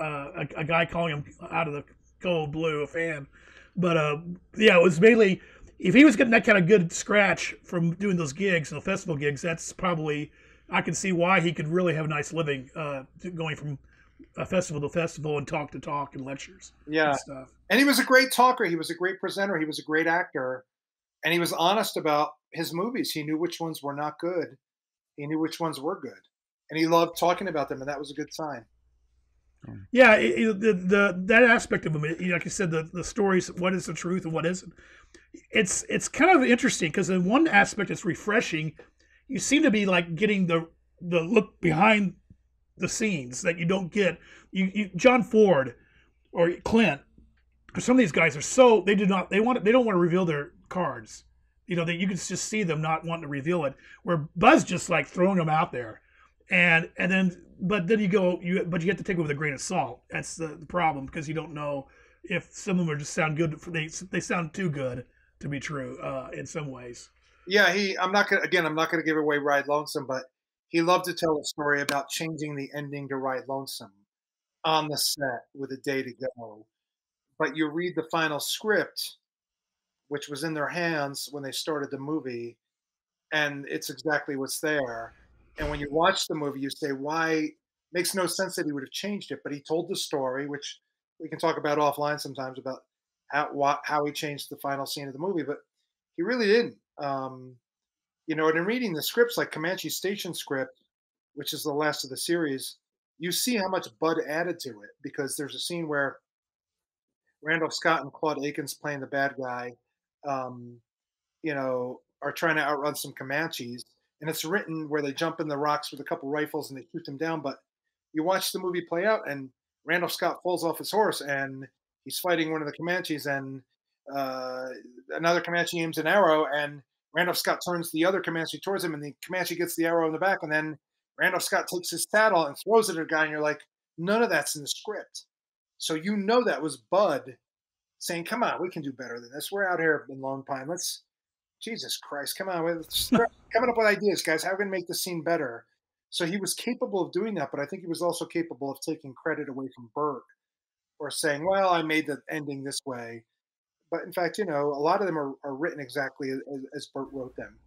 A guy calling him out of the cold blue, a fan. But yeah, it was mainly if he was getting that kind of good scratch from doing those gigs, the festival gigs. That's probably I can see why he could really have a nice living going from festival to festival and talk to talk and lectures Yeah, and stuff. and he was a great talker. He was a great presenter. He was a great actor, and he was honest about his movies. He knew which ones were not good. He knew which ones were good, and he loved talking about them, and that was a good sign. Yeah, the that aspect of them, like you said, the stories, what is the truth and what isn't. It's kind of interesting because in one aspect it's refreshing. You seem to be like getting the look behind the scenes that you don't get. You John Ford or Clint or some of these guys are so they don't want to reveal their cards. That you can just see them not wanting to reveal it. Where Buzz just like throwing them out there, and then but then but you have to take it with a grain of salt. That's the problem because you don't know if some of them just sound good. They sound too good to be true in some ways. Yeah, I'm not gonna give away Ride Lonesome, but he loved to tell a story about changing the ending to Ride Lonesome on the set with a day to go. But you read the final script, which was in their hands when they started the movie, and it's exactly what's there. And when you watch the movie, you say, "Why?" Makes no sense that he would have changed it, but he told the story, which we can talk about offline sometimes about how he changed the final scene of the movie, but he really didn't. And in reading the scripts, like Comanche Station script, which is the last of the series, you see how much Bud added to it because there's a scene where Randolph Scott and Claude Akins playing the bad guy, um, are trying to outrun some Comanches, and it's written where they jump in the rocks with a couple rifles and they shoot them down. But you watch the movie play out, and Randolph Scott falls off his horse and he's fighting one of the Comanches, and uh, another Comanche aims an arrow, and Randolph Scott turns the other Comanche towards him, and the Comanche gets the arrow in the back, and then Randolph Scott takes his saddle and throws it at a guy, and you're like, none of that's in the script. So that was Bud saying, "Come on, we can do better than this. We're out here in Lone Pine. Let's, Jesus Christ, come on, let's start coming up with ideas, guys. How can we make the scene better?" So he was capable of doing that, but I think he was also capable of taking credit away from Burt or saying, "Well, I made the ending this way." But in fact, a lot of them are written exactly as Burt wrote them.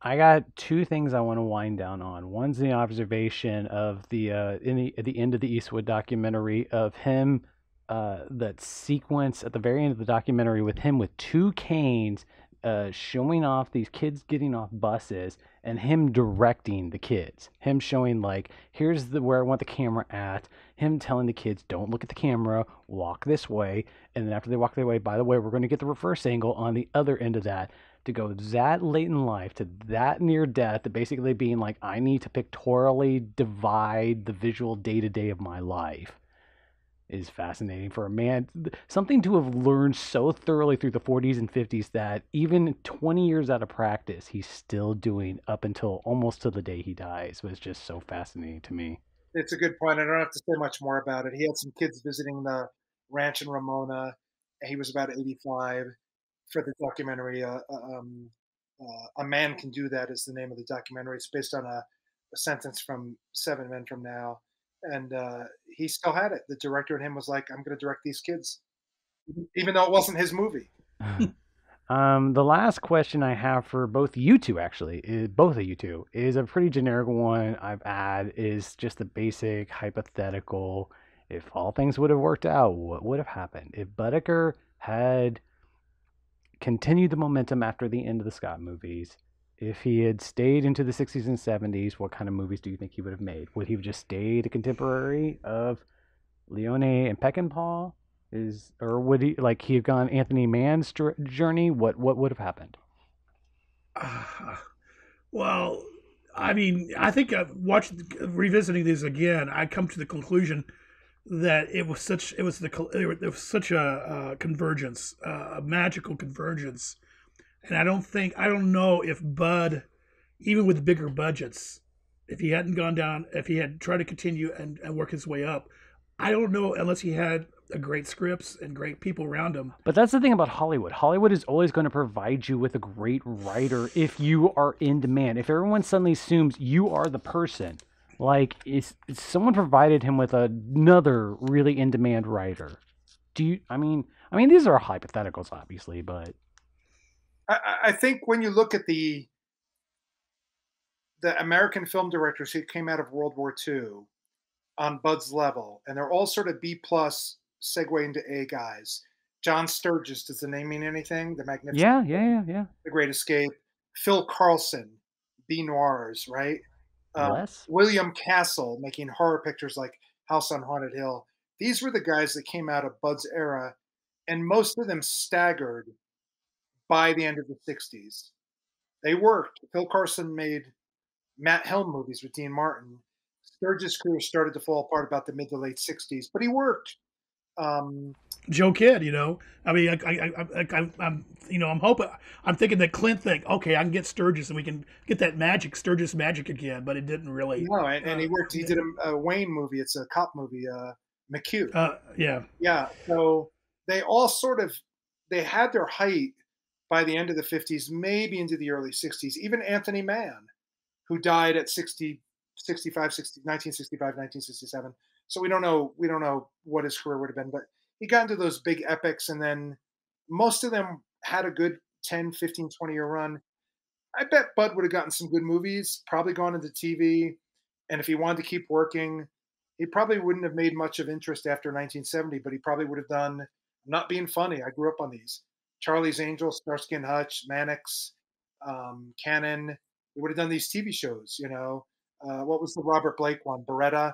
I got two things I want to wind down on. One's the observation of at the end of the Eastwood documentary of him, that sequence at the very end of the documentary with him with two canes, showing off these kids getting off buses and him directing the kids. Him showing like, here's where I want the camera at. Him telling the kids, don't look at the camera, walk this way. And then after they walk their way, by the way, we're going to get the reverse angle on the other end of that. To go that late in life to that near death, to basically being like, I need to pictorially divide the visual day to day of my life, is fascinating for a man. Something to have learned so thoroughly through the 40s and 50s that even 20 years out of practice, he's still doing up until almost to the day he dies, was just so fascinating to me. It's a good point. I don't have to say much more about it. He had some kids visiting the ranch in Ramona. And he was about 85 for the documentary. A Man Can Do That is the name of the documentary. It's based on a sentence from Seven Men from Now. And he still had it. The director and him was like, I'm going to direct these kids. even though it wasn't his movie. The last question I have for both you two, actually, is both of you two, is a pretty generic one I've had. Is just the basic hypothetical. If all things would have worked out, what would have happened? If Boetticher had continued the momentum after the end of the Scott movies, if he had stayed into the 60s and 70s, what kind of movies do you think he would have made? Would he have just stayed a contemporary of Leone and Peckinpah? Or would he have gone Anthony Mann's journey? What would have happened? Well, I mean, I think revisiting these again, I come to the conclusion that it was such a convergence, a magical convergence, and I don't know if Bud, even with bigger budgets, if he hadn't gone down, if he had tried to continue and work his way up, I don't know, unless he had a great scripts and great people around him. But that's the thing about Hollywood. Hollywood is always going to provide you with a great writer if you are in demand. If everyone suddenly assumes you are the person, like if someone provided him with another really in demand writer. I mean these are hypotheticals, obviously, but I think when you look at the American film directors who came out of World War II on Bud's level, and they're all sort of B plus segue into A guys. John Sturges, does the name mean anything? The Magnificent. Yeah. The Great Escape. Phil Carlson, B noirs, right? Yes. William Castle, making horror pictures like House on Haunted Hill. These were the guys that came out of Bud's era, and most of them staggered by the end of the 60s. They worked. Phil Carlson made Matt Helm movies with Dean Martin. Sturges' career started to fall apart about the mid to late 60s, but he worked. Joe Kidd, I mean, I'm hoping, I'm thinking that Clint okay, I can get Sturges and we can get that Sturges magic again, but it didn't really. No, and he worked. He did a Wayne movie. It's a cop movie, McHugh. Yeah. Yeah. So they all they had their height by the end of the 50s, maybe into the early 60s. Even Anthony Mann, who died at 1965, 1967. So we don't know what his career would have been, but he got into those big epics, and then most of them had a good 10, 15, 20-year run. I bet Bud would have gotten some good movies, probably gone into TV, and if he wanted to keep working, he probably wouldn't have made much of interest after 1970, but he probably would have done, I'm not being funny, I grew up on these, Charlie's Angels, Starsky and Hutch, Mannix, Cannon. He would have done these TV shows, what was the Robert Blake one? Beretta.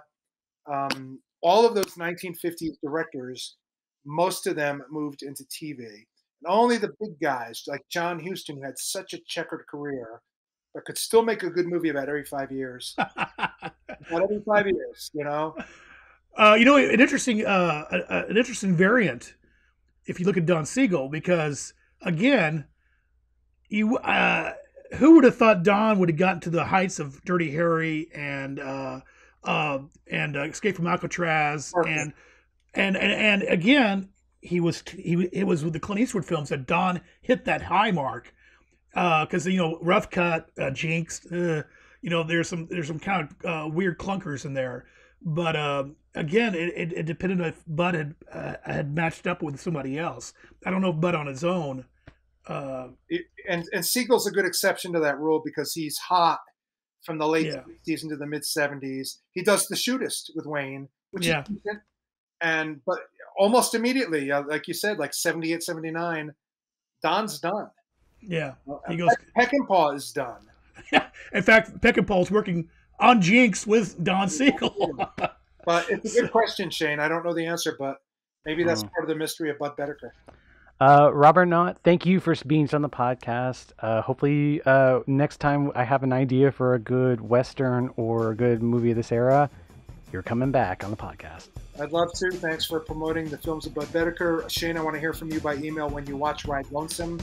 All of those 1950s directors, most of them moved into TV. And only the big guys, like John Huston, who had such a checkered career, but could still make a good movie about every 5 years. About every 5 years, an interesting variant, if you look at Don Siegel, because, again, who would have thought Don would have gotten to the heights of Dirty Harry and Escape from Alcatraz, Perfect. and again, it was with the Clint Eastwood films that Don hit that high mark, because Rough Cut, Jinx, there's some kind of weird clunkers in there, but again, it depended on if Bud had matched up with somebody else. I don't know if Bud on his own. And Siegel's a good exception to that rule because he's hot from the late 60s into the mid 70s. He does The Shootist with Wayne, which is decent, but almost immediately, like you said, like 78, 79, Don's done. Yeah, he goes. Peckinpah is done. In fact, Peckinpah's working on Jinx with Don Siegel. But it's a good question, Shane. I don't know the answer, but maybe that's part of the mystery of Bud Boetticher. Robert Nott, thank you for being on the podcast. Hopefully, next time I have an idea for a good Western or a good movie of this era, you're coming back on the podcast. I'd love to. Thanks for promoting the Films of Budd Boetticher. Shane, I want to hear from you by email when you watch Ride Lonesome.